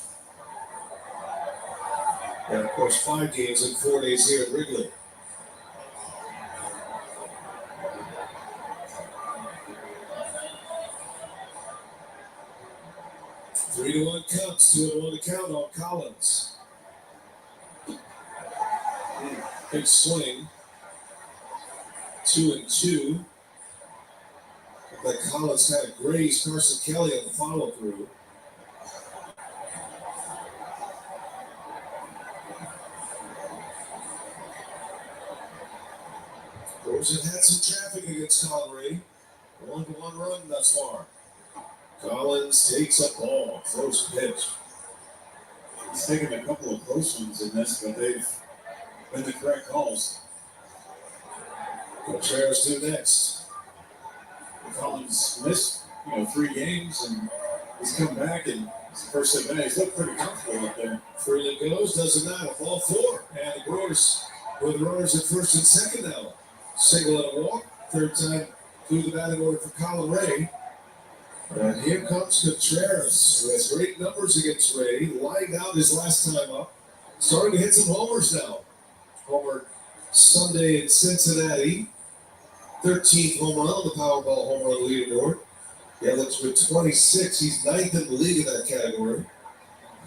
And of course, 5 games in 4 days here at Wrigley. 3-1 Cubs, 2-1 to count on Collins. Big swing. 2-2. But Collins kind of grazed Carson Kelly on the follow through. Brewers have had some traffic against Colin Ray. 1-1 run thus far. Collins takes a ball, throws a pitch. He's taken a couple of close ones in this, but they've been the correct calls. Contreras due next. Collins missed, 3 games, and he's come back, and it's the first at bat. He's looked pretty comfortable up there. Freely goes, doesn't matter. Ball 4. And the Brewers with runners at first and second now. Single and a walk. Third time through the batting order for Colin Ray. And here comes Contreras, who has great numbers against Ray. Lined out his last time up. Starting to hit some homers now. Homer Sunday in Cincinnati. 13th home run on the Powerball home run leaderboard. Yelich with 26. He's 9th in the league in that category.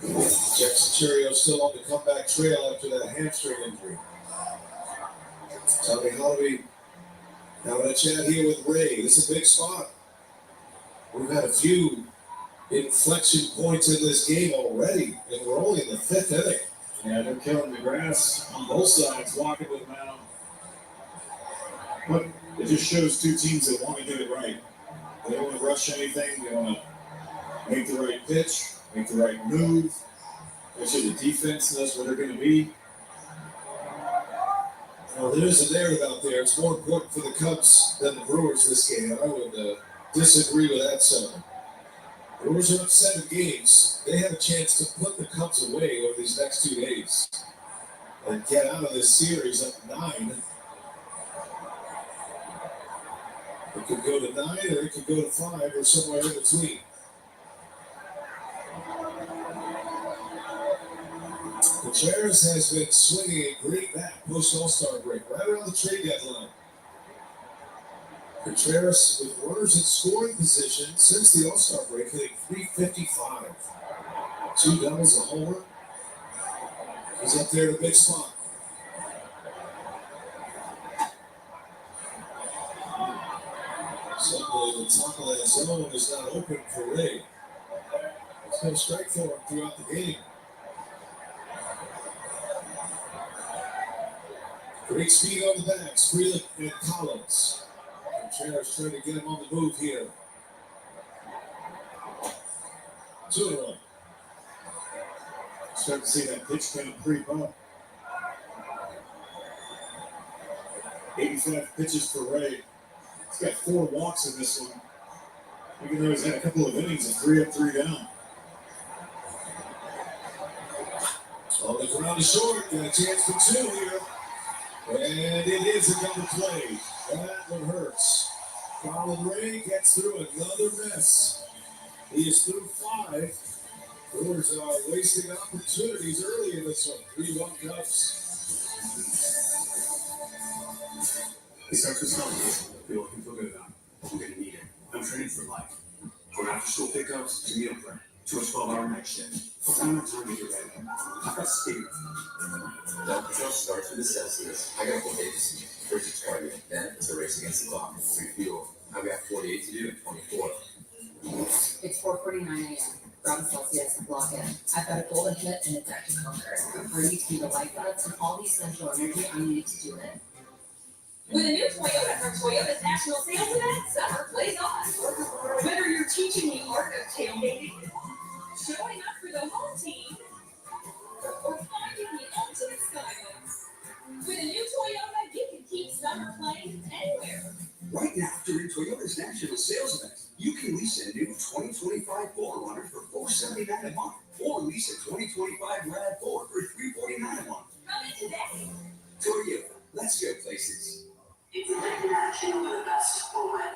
Jeff Centurio still on the comeback trail after that hamstring injury. Tommy Holloway having a chat here with Ray. This is a big spot. We've had a few inflection points in this game already, and we're only in the 5th inning. Yeah, they're killing the grass on both sides, walking with them out. But it just shows two teams that want to get it right. They don't want to rush anything. They want to make the right pitch, make the right move. Make sure the defense knows where they're going to be. Well, there's a narrative out there. It's more important for the Cubs than the Brewers this game. I would disagree with that sentiment. Brewers are up 7 games. They have a chance to put the Cubs away over these next 2 days and get out of this series up 9. It could go to 9 or it could go to 5 or somewhere in between. Contreras has been swinging a great bat post All-Star break, right around the trade deadline. Contreras with runners in scoring position since the All-Star break, hitting .355. 2 doubles, a homer. He's up there in a big spot. Suddenly, the top of that zone is not open for Ray. It's been a strike for him throughout the game. Great speed on the backs, Freeland and Collins. Contreras trying to get him on the move here. 2-1. Start to see that pitch kind of creep up. 85 pitches for Ray. He's got 4 walks in this one. Even though he's had a couple of innings of 3 up, 3 down. On the ground is short, got a chance for 2 here. And it is a double play. That one hurts. Colin Ray gets through another mess. He is through 5. Brewers are wasting opportunities early in this one. 3-1 Cubs. Hey, start this summer. You're looking for good now. I'm going to need it. I'm training for life. From after school pickups to meal prep to a 12-hour night shift. I'm not time to get ready. I've got speed. Dr. Joe starts with the Celsius. I got 4 days to see. First it's cardio, then it's a race against the clock. Refuel. I've got 48 to do and 24. It's 4:49 a.m. Grab a Celsius and block in. I've got a golden hit and it's active conquer. I'm ready to be the lifeblood and all the essential energy I need to do it. With a new Toyota from Toyota's National Sales Event, summer plays on. Whether you're teaching the art of tailgating, showing up for the home team, or finding the ultimate skyway. With a new Toyota, you can keep summer playing anywhere. Right now, during Toyota's National Sales Event, you can lease a new 2025 4Runner for $479 a month, or lease a 2025 RAV4 for $349 a month. Come in today. Toyota, let's go places. It's a big action with the best Bullpen.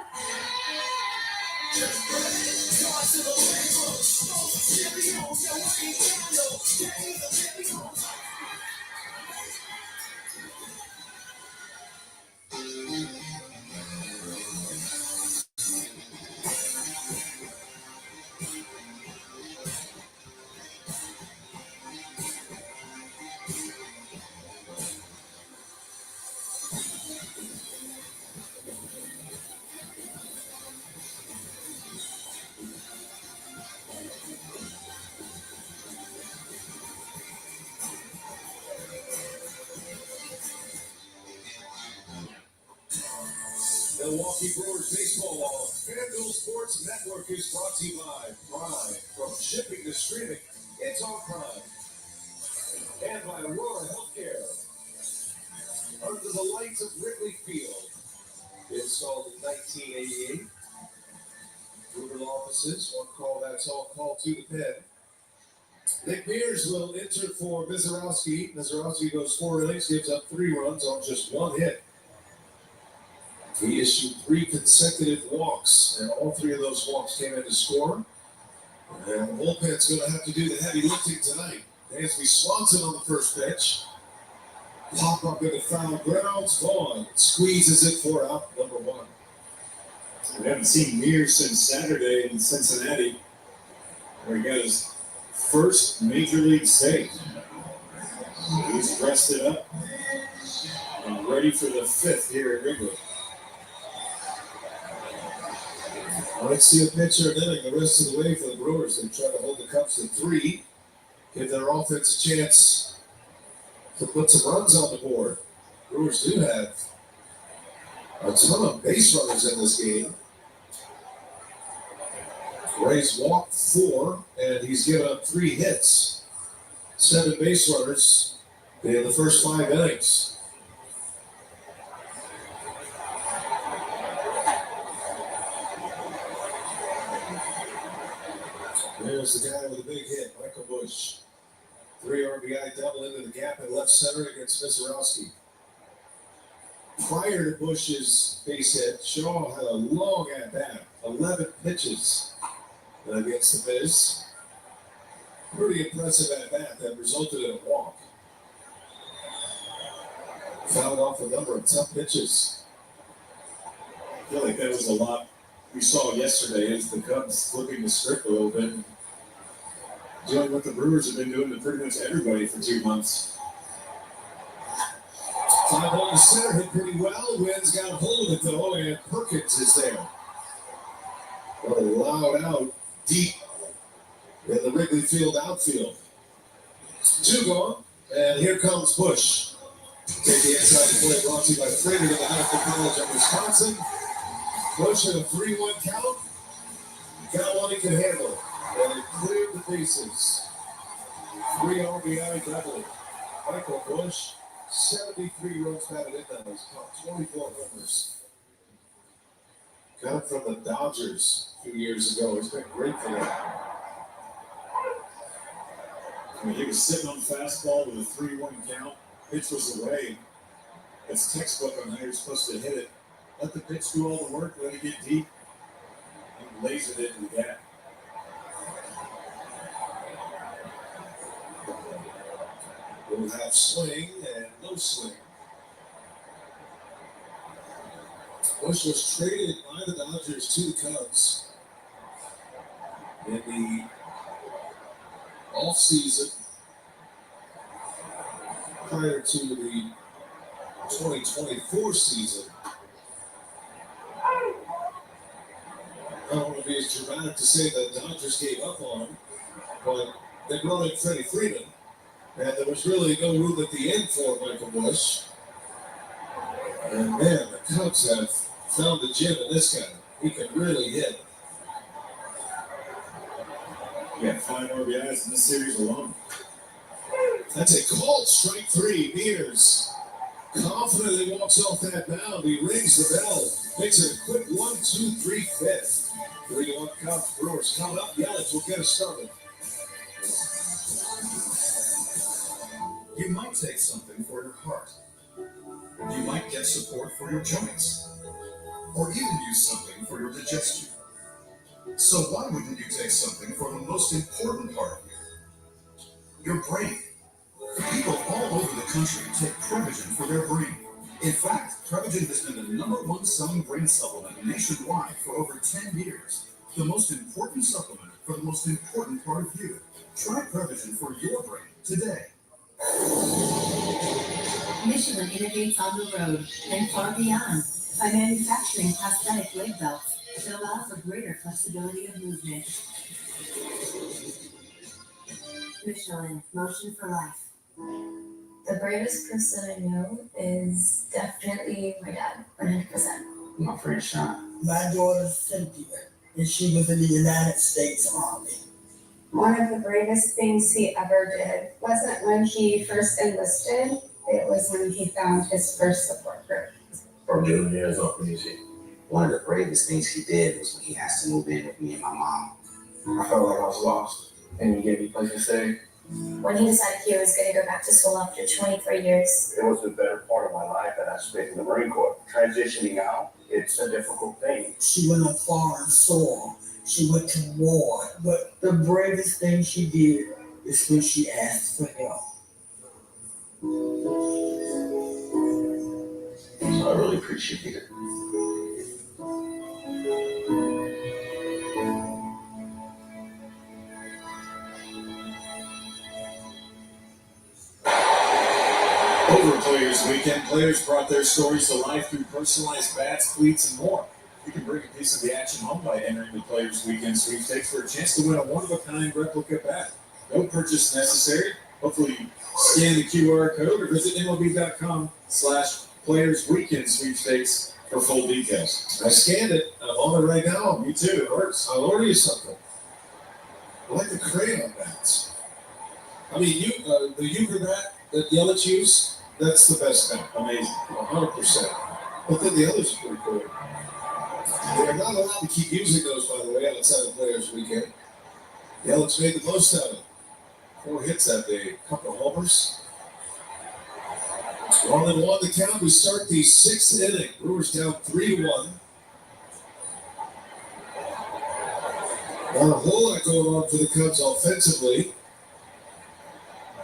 Milwaukee Brewers baseball on FanDuel Sports Network is brought to you by Prime. From shipping to streaming, it's on Prime. And by Aurora Healthcare. Under the lights of Wrigley Field. Installed in 1988. Brewer offices, one call, that's all. Call to the pen. Nick Mears will enter for Mizorowski. Mizorowski goes 4 innings, gives up 3 runs on just 1 hit. He issued 3 consecutive walks, and all 3 of those walks came in to score. And the bullpen's going to have to do the heavy lifting tonight. Dansby Swanson on the first pitch. Pop up into foul grounds. Vaughn squeezes it for out number 1. We haven't seen Mears since Saturday in Cincinnati, where he got his first major league save. He's dressed it up and ready for the 5th here at Wrigley. I like to see a pitcher an inning the rest of the way for the Brewers. They try to hold the Cubs to 3, give their offense a chance to put some runs on the board. Brewers do have a ton of base runners in this game. Ray's walked 4, and he's given up 3 hits. 7 base runners in the first 5 innings. There's the guy with a big hit, Michael Busch. 3 RBI double into the gap in left center against Mizorowski. Prior to Busch's base hit, Shaw had a long at-bat, 11 pitches against the Miz. Pretty impressive at-bat that resulted in a walk. Fouled off a number of tough pitches. I feel like that was a lot we saw yesterday as the Cubs flipping the script a little bit. Doing what the Brewers have been doing to pretty much everybody for 2 months. Fly ball to center, hit pretty well. Wynn's got a hold of it though, and Perkins is there. What a loud out deep in the Wrigley Field outfield. 2 gone, and here comes Busch. Take the inside play brought to you by Frater to the Medical College of Wisconsin. Busch at a 3-1 count. Got one he can handle. And it cleared the bases. 3 RBI double. Michael Busch, 73 runs batted in now. He's caught 24 homers. Got him from the Dodgers a few years ago. He's been great for them. I mean, he was sitting on the fastball with a 3-1 count. Pitch was away. That's textbook on how you're supposed to hit it. Let the pitch do all the work, let it get deep, and lasered it in the gap. We'll have swing and no swing. Busch was traded by the Dodgers to the Cubs in the offseason prior to the 2024 season. I don't want to be as dramatic to say that the Dodgers gave up on him, but they brought in Freddie Freeman, and there was really no room at the end for Michael Busch. And man, the Cubs have found the gem in this guy. He can really hit. Yeah, 5 RBIs in this series alone. That's a called strike 3. Mears confidently walks off that mound. He rings the bell. Makes it a quick 1-2-3 fifth. 3-1 Cubs. Brewers coming up. Yelich will get us started. You might take something for your heart. You might get support for your joints. Or even use something for your digestion. So why wouldn't you take something for the most important part of you? Your brain. People all over the country take Prevagen for their brain. In fact, Prevagen has been the #1 selling brain supplement nationwide for over 10 years. The most important supplement for the most important part of you. Try Prevagen for your brain today. Michelin innovates on the road and far beyond by manufacturing prosthetic leg belts that allow for greater flexibility of movement. Michelin, motion for life. The bravest person I know is definitely my dad, 100%. My friend Sean. My daughter Cynthia, and she was in the United States Army. One of the bravest things he ever did wasn't when he first enlisted, it was when he found his first support group. From doing it is not easy. One of the bravest things he did was when he asked to move in with me and my mom. I felt like I was lost, and you gave me a place to stay. When he decided he was going to go back to school after 23 years. It was the better part of my life that I spent in the Marine Corps. Transitioning out, it's a difficult thing. She went on foreign soil. She went to war. But the bravest thing she did is when she asked for help. So I really appreciate it. Over Players Weekend, players brought their stories to life through personalized bats, cleats, and more. You can bring a piece of the action home by entering the Players Weekend sweepstakes for a chance to win a one-of-a-kind replica bat. No purchase necessary. Hopefully you scan the QR code or visit MLB.com/Players Weekend sweepstakes for full details. I scanned it. I'm on it right now. Me too. It hurts. I'll order you something. I like the crayon bats. I mean, the euchre bat that Yelich used, that's the best bat. Amazing. 100%. But then the others are pretty cool. They're not allowed to keep using those, by the way, outside of Players Weekend. Yelich made the most out of it. 4 hits that day, a couple of homers. 1-1 the count. We start the 6th inning. Brewers down 3-1. Not a whole lot going on for the Cubs offensively.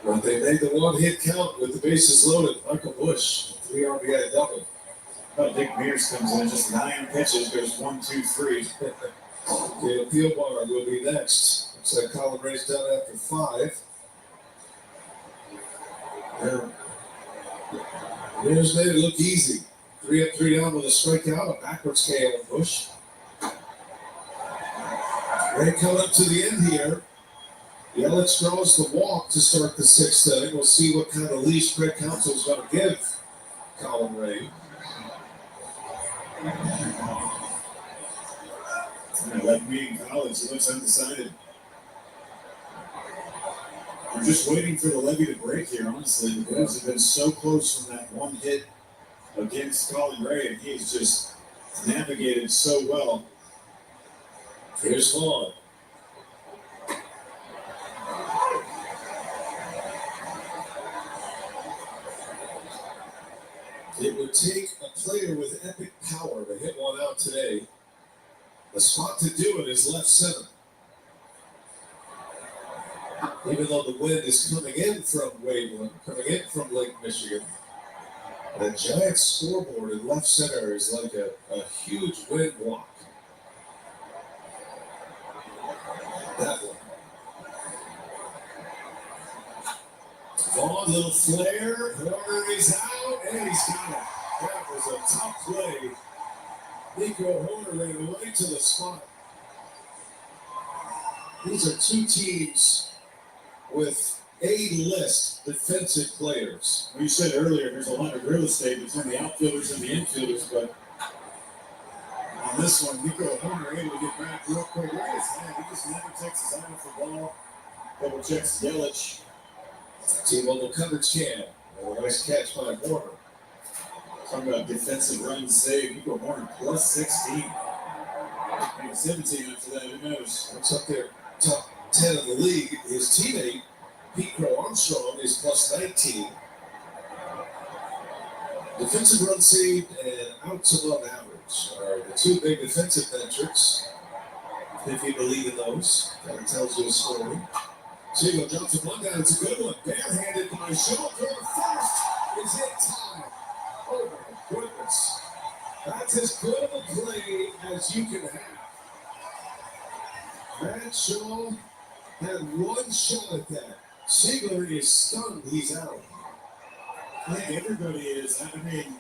But they made the 1-hit count with the bases loaded. Michael Busch, 3 RBI double. Dick Mears comes in, just 9 pitches, goes 1, 2, 3. The appeal bar will be next. Looks like Colin Ray's done after 5. Mears made it look easy. 3 up, 3 down with a strikeout, a backwards KO on Busch. Ray coming up to the end here. Yelich draws the walk to start the 6th inning. We'll see what kind of leash Craig Counsell's going to give Colin Ray. Like me in college, he looks undecided. I'm just waiting for the levee to break here, honestly. The Brewers have been so close from that 1 hit against Colin Ray, and he's just navigated so well. Here's Vaughn. It would take a player with epic power to hit one out today. The spot to do it is left center. Even though the wind is coming in from Waveland, coming in from Lake Michigan, the giant scoreboard in left center is like a huge wind block. That one. Vaughn, little flare, corner is out, and he's got it. That was a tough play. Nico Horner ran right to the spot. These are 2 teams with A-list defensive players. Well, you said earlier there's a lot of real estate between the outfielders and the infielders, but on this one, Nico Horner able to get back real quick. Look at his hand. He just never takes his eye off the ball. Double checks Yelich. T-Mobile coverage cam. A nice catch by Horner. Talking about defensive runs saved. Nico Horner plus 16. Maybe 17 after that. Who knows? What's up there? Top 10 of the league. His teammate, Pete Crow Armstrong, is plus 19. Defensive runs saved and outs above average are the 2 big defensive metrics. If you believe in those, that tells you a story. Seagull drops a one down. It's a good one. Barehanded by Shaw. Throw first. Is it time? Oh my goodness. That's as good of a play as you can have. Brad Shaw had 1 shot at that. Ziegler is stunned. He's out. I think everybody is. I mean,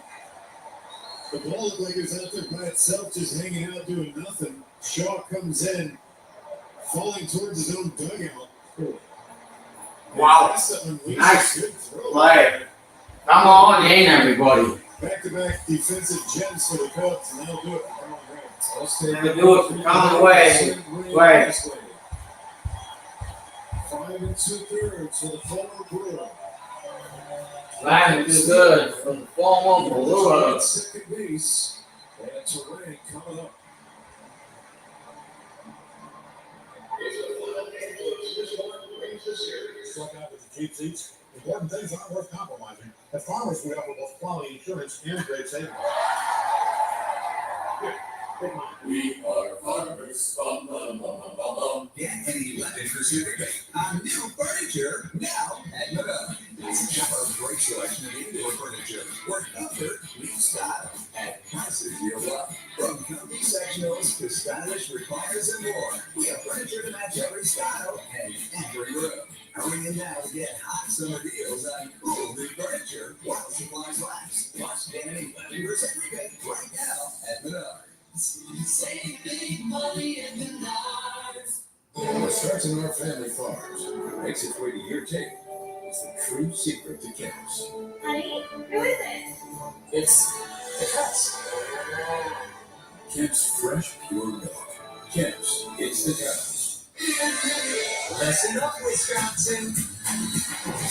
the ball looked like it was out there by itself, just hanging out, doing nothing. Shaw comes in, falling towards his own dugout. Cool. Wow. Nice play. Come on in, everybody. Back-to-back defensive gems for the Cubs, and they'll do it. Come on, Greg. They'll do it for Colin Way. Way. 5 2/3 for the former Brewer. Life is good for the former Brewer. Second base, and Terrain coming up. Struck out with the cheap seats. Important things aren't worth compromising. At Farmers, we offer both quality insurance and great savings. We are farmers. Bum, bum, bum, bum, bum, bum. Get any interest rebate on new furniture now at Menards. Shop our great selection of indoor furniture where comfort meets style at prices you'll love. From comfy sectionals to stylish recliners and more, we have furniture to match every style and every room. Hurry in now to get hot summer deals on cool new furniture while supplies last. Plus, get any 11% rebate right now at Menards. Save big money at Menards. What starts in our family farms and makes its way to your table is the true secret to Kemp's. Honey, who is it? It's the Cubs. Kemp's fresh, pure milk. Kemp's, it's the Cubs. Listen up, Wisconsin.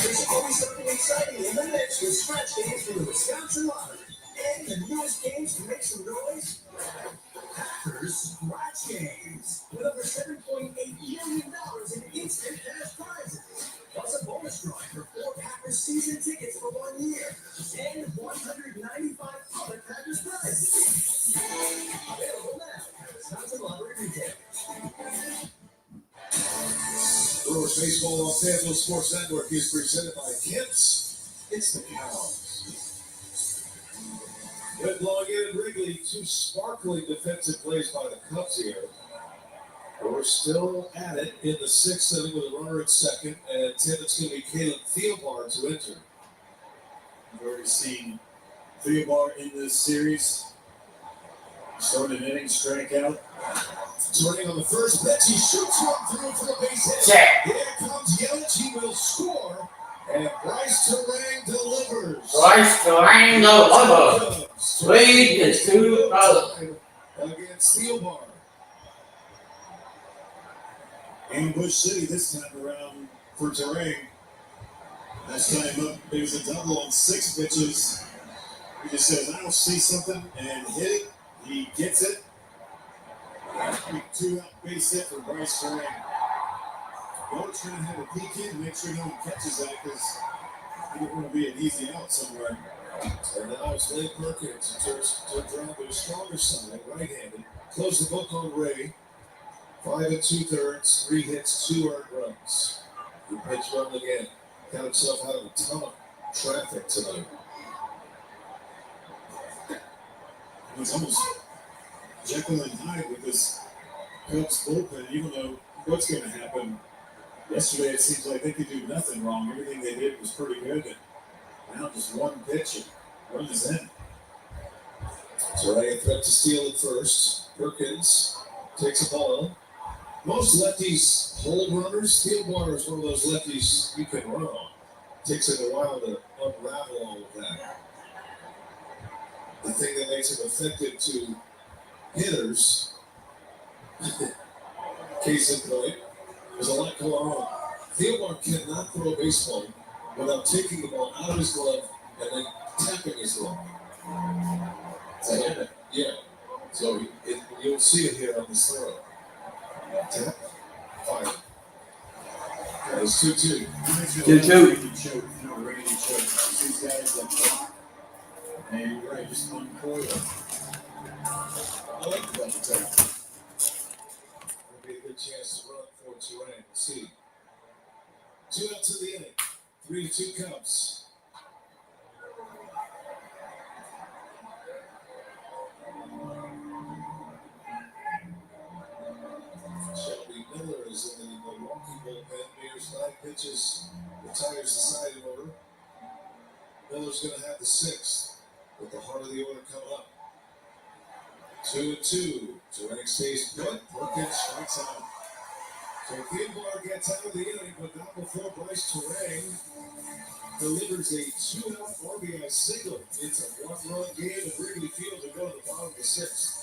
There's always something exciting in the mix with scratch games from the Wisconsin Lottery. And the newest games to make some noise, Packers Scratch Games. With over $7.8 million in instant cash prizes. Plus a bonus drawing for 4 Packers season tickets for 1 year. And 195 other Packers prizes. Available now at Wisconsin Lottery Retail. Brewers Baseball Los Angeles Sports Network is presented by Kemp's. It's the Cows. With long in Wrigley, 2 sparkling defensive plays by the Cubs here. We're still at it in the 6th inning with a runner at second, and Tim, it's going to be Caleb Theobar to enter. We've already seen Theobar in this series. Started an inning, strike out. Turning on the first pitch, he shoots one through for the base hit. Check. Here comes Yelich, he will score, and Bryce Terang delivers. Bryce Terang delivers. 3-2 against Theobar. Ambush City this time around for Terang. Last time up, it was a double on 6 pitches. He just says, I don't see something, and hit it. He gets it. 2-out base hit for Bryce Terang. Yelich trying to have a peek in, make sure no one catches that, because he didn't want to be an easy out somewhere. And now it's Blake Perkins, who turns around to his stronger side, right-handed. Close the book on Ray. 5 2/3, 3 hits, 2 earned runs. He pitch run again. Got himself out of a ton of traffic tonight. It's almost Jekyll and Hyde with this Cubs bullpen. You don't know what's going to happen. Yesterday, it seems like they could do nothing wrong. Everything they did was pretty good. And now just one pitch and run is in. Terang a threat to steal at first. Perkins takes a ball. Most lefties hold runners. Theobar is one of those lefties you can run on. Takes it a while to unravel all of that. The thing that makes him effective to hitters, case in point, there's a lot going on. Theobar cannot throw a baseball without taking the ball out of his glove and then tapping his glove. Yeah. So you'll see it here on this throw. Tap, fire. That is 2-2. 2-2. These guys that block, and you're right, just uncoil it. I like the double tap. That'll be a good chance to run for Terang. We'll see. 2 outs in the inning. 3-2 Cubs. Shelby Miller is in the Milwaukee Bullpen. Beers 9 pitches, retires the side in order. Miller's going to have the 6th, with the heart of the order coming up. 2-2. Terang stays put. Perkins strikes out. So Theobar gets out of the inning, but not before Bryce Terang delivers a 2-out RBI single. It's a one-run game at Wrigley Field to go to the bottom of the sixth.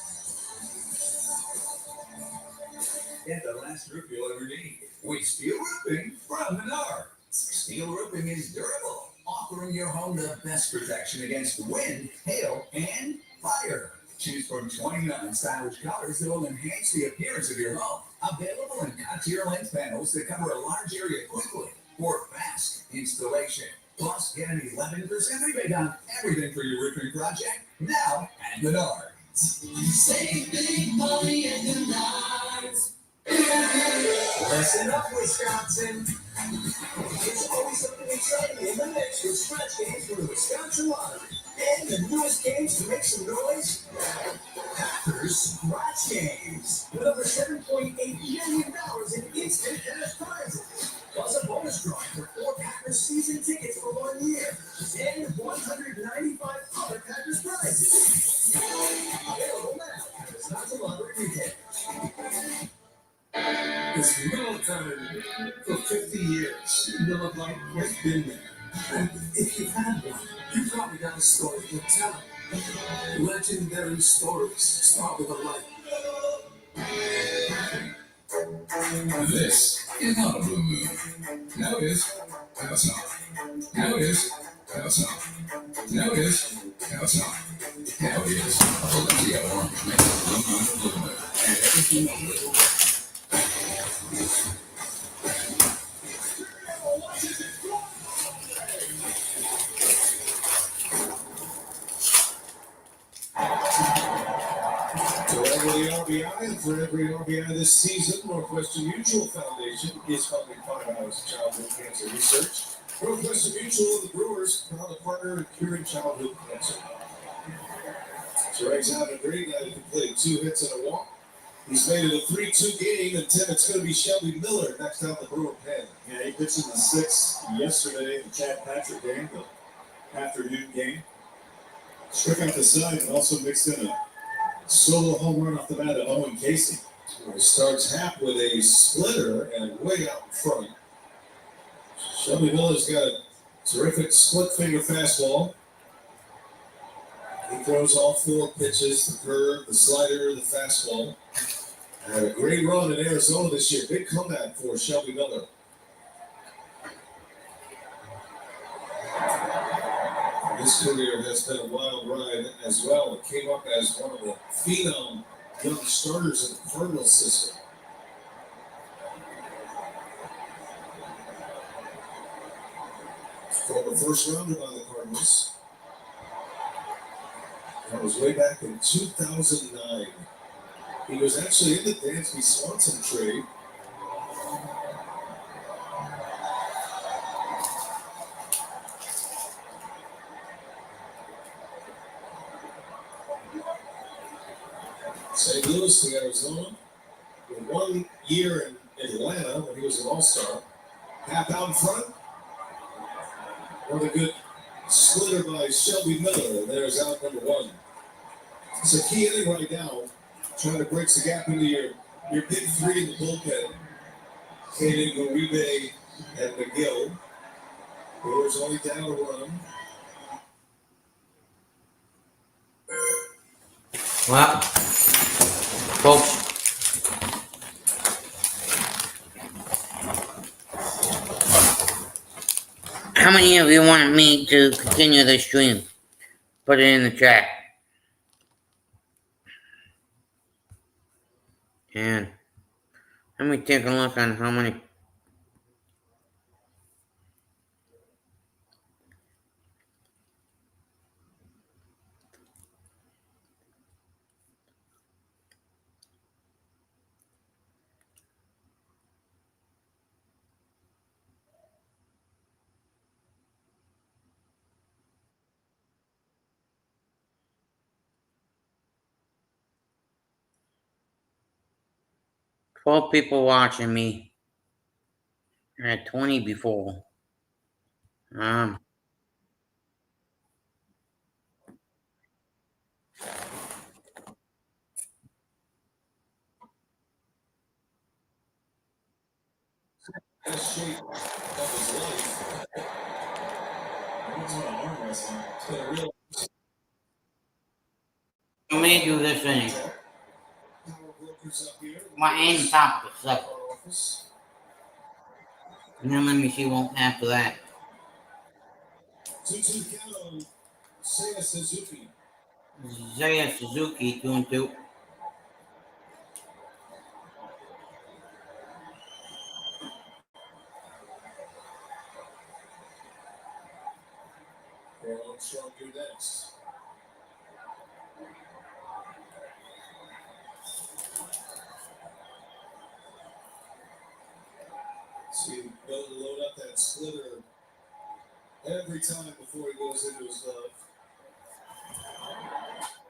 Get the last roof you'll ever need with steel roofing from Menards. Steel roofing is durable, offering your home the best protection against wind, hail, and fire. Choose from 29 stylish colors that will enhance the appearance of your home. Available in cut-to-your length panels that cover a large area quickly for fast installation. Plus, get an 11% rebate on everything for your roofing project now at Menards. Save big money at Menards. Listen up, Wisconsin. It's always something exciting in the mix with scratch games from the Wisconsin Lottery. And the newest games to make some noise, Packers Scratch Games. With over $7.8 million in instant cash prizes. Plus a bonus drawing for 4 Packers season tickets for 1 year. And 195 other Packers prizes. Available now at Wisconsin Lottery retailers. It's Miller time for 50 years. Miller Lite has been there. And if you've had one, you probably got a story to tell. Legendary stories start with a light. This is not a blue moon. No, it is. No, it's not. No, it is. No, it's not. No, it is. No, it's not. No, it is. A Valencia orange makes a blue moon. And everything a little. RBI, for every RBI this season, Northwestern Mutual Foundation is funding 5 hours of childhood cancer research. Northwestern Mutual and the Brewers proud to partner in curing childhood cancer. Jerry's having a great night. He completed 2 hits and a walk. He's made it a 3-2 game, and Tim, it's going to be Shelby Miller next out the Brewer pen. Yeah, he pitched in the 6th yesterday, the Chad Patrick game, the afternoon game. Struck out the side and also mixed in a solo home run off the bat of Owen Casey. He starts Hap with a splitter and way out in front. Shelby Miller's got a terrific split finger fastball. He throws all 4 pitches, the curve, the slider, the fastball. Had a great run in Arizona this year. Big comeback for Shelby Miller. His career has been a wild ride as well. It came up as one of the phenom young starters in the Cardinals system. Former first rounder by the Cardinals. That was way back in 2009. He was actually in the Dansby Swanson trade. St. Louis to Arizona. With 1 year in Atlanta when he was an all-star. Half out in front. Another good splitter by Shelby Miller. And there's out number 1. It's a key inning right now. Trying to bridge the gap into your big 3 in the bullpen. Kaden, Uribe, and McGill. Brewers only down a run. Well, folks, how many of you want me to continue the stream? Put it in the chat. And let me take a look on how many. Twelve people watching me. I had 20 before. Best shape of his life. Let me do this inning. My aim top of the second. And then let me see one after that. 2-2 count on Seiya Suzuki. Zaya Suzuki 2-2. Armstrong, you're next. See, Milton load up that splitter every time before he goes into his glove.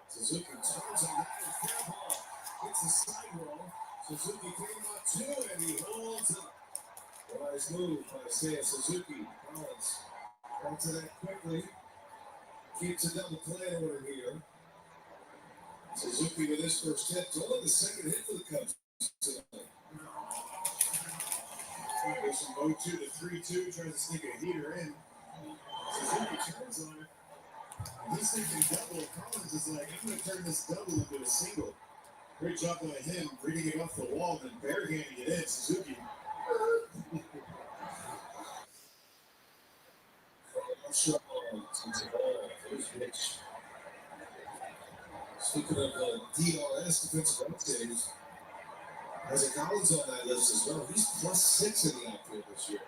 Suzuki turns on that and fair ball. Gets a side roll. Suzuki came up two and he holds up. Wise move by Seiya Suzuki. Collins got to that quickly. Keeps a double play order here. Suzuki with his first hit. It's only the second hit for the Cubs tonight. Goes from 0-2 to 3-2, tries to sneak a heater in. Suzuki turns on it. And he's thinking double. Collins is like, I'm going to turn this double into a single. Great job by him, reading it off the wall and barehanding it in. Suzuki. Speaking of DRS, defensive run saves, Isaac Collins on that list as well. He's +6 in the outfield this year.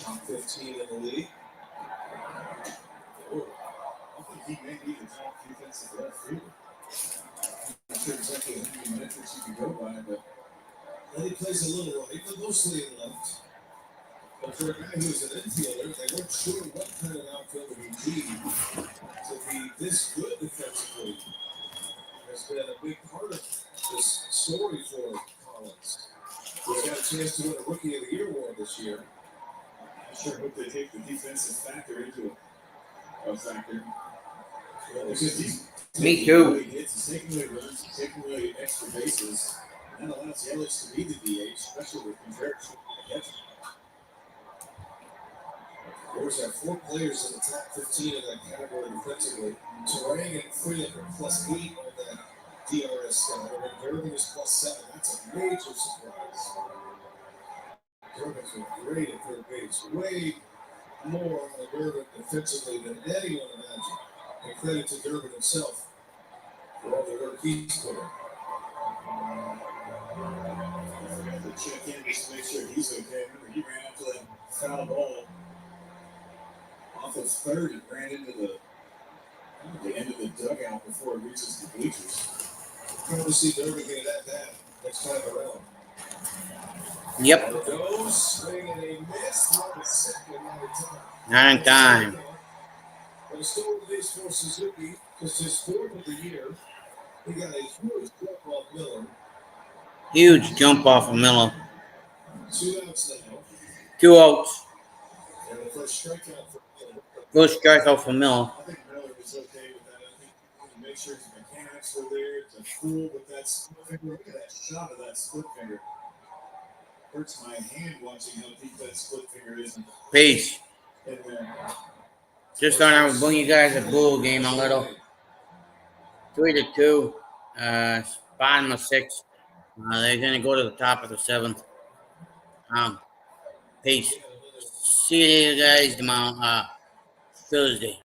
Top 15 in the league. Oh, I think he may be the top defensive left fielder. Not sure exactly how many metrics you can go by, but he plays a little right, but mostly in left. But for a guy who's an infielder, they weren't sure what kind of outfielder he'd be to be this good defensively. Has been a big part of this story for Collins. He's got a chance to win a Rookie of the Year award this year. I sure hope they take the defensive factor into a factor. Because he's Me too. He's taking away runs, he's taking away extra bases. And that allows Yelich to be the DH, especially with Contreras catching. Brewers have 4 players in the top 15 in that category defensively. Terang and Freeland are +8 on that DRS side. And Durbin is +7. That's a major surprise. Durbin's been great at third base. Way more on Durbin defensively than anyone imagined. And credit to Durbin himself for all the work he's put in. To check in just to make sure he's okay. Remember, he ran up to that foul ball off of third and ran into the end of the dugout before it reaches the bleachers. Probably see Durbin get that bad next time around. Yep. Goes, swing and a miss. Not a second, not a time. Not in time. But a stolen base for Suzuki, just his 4th of the year. He got a huge jump off Miller. Huge jump off of Miller. 2 outs now. 2 outs. And the first strikeout for Miller. First strikeout for Miller. I think Miller was okay with that. I think he make sure his mechanics were there to fool with that split finger. Look at that shot of that split finger. Hurts my hand watching how deep that split finger is. Peace. In there. Just thought I would bring you guys a Bull game a little. 3-2. Bottom of 6. They're gonna go to the top of the 7th. Peace. See you guys tomorrow, Thursday.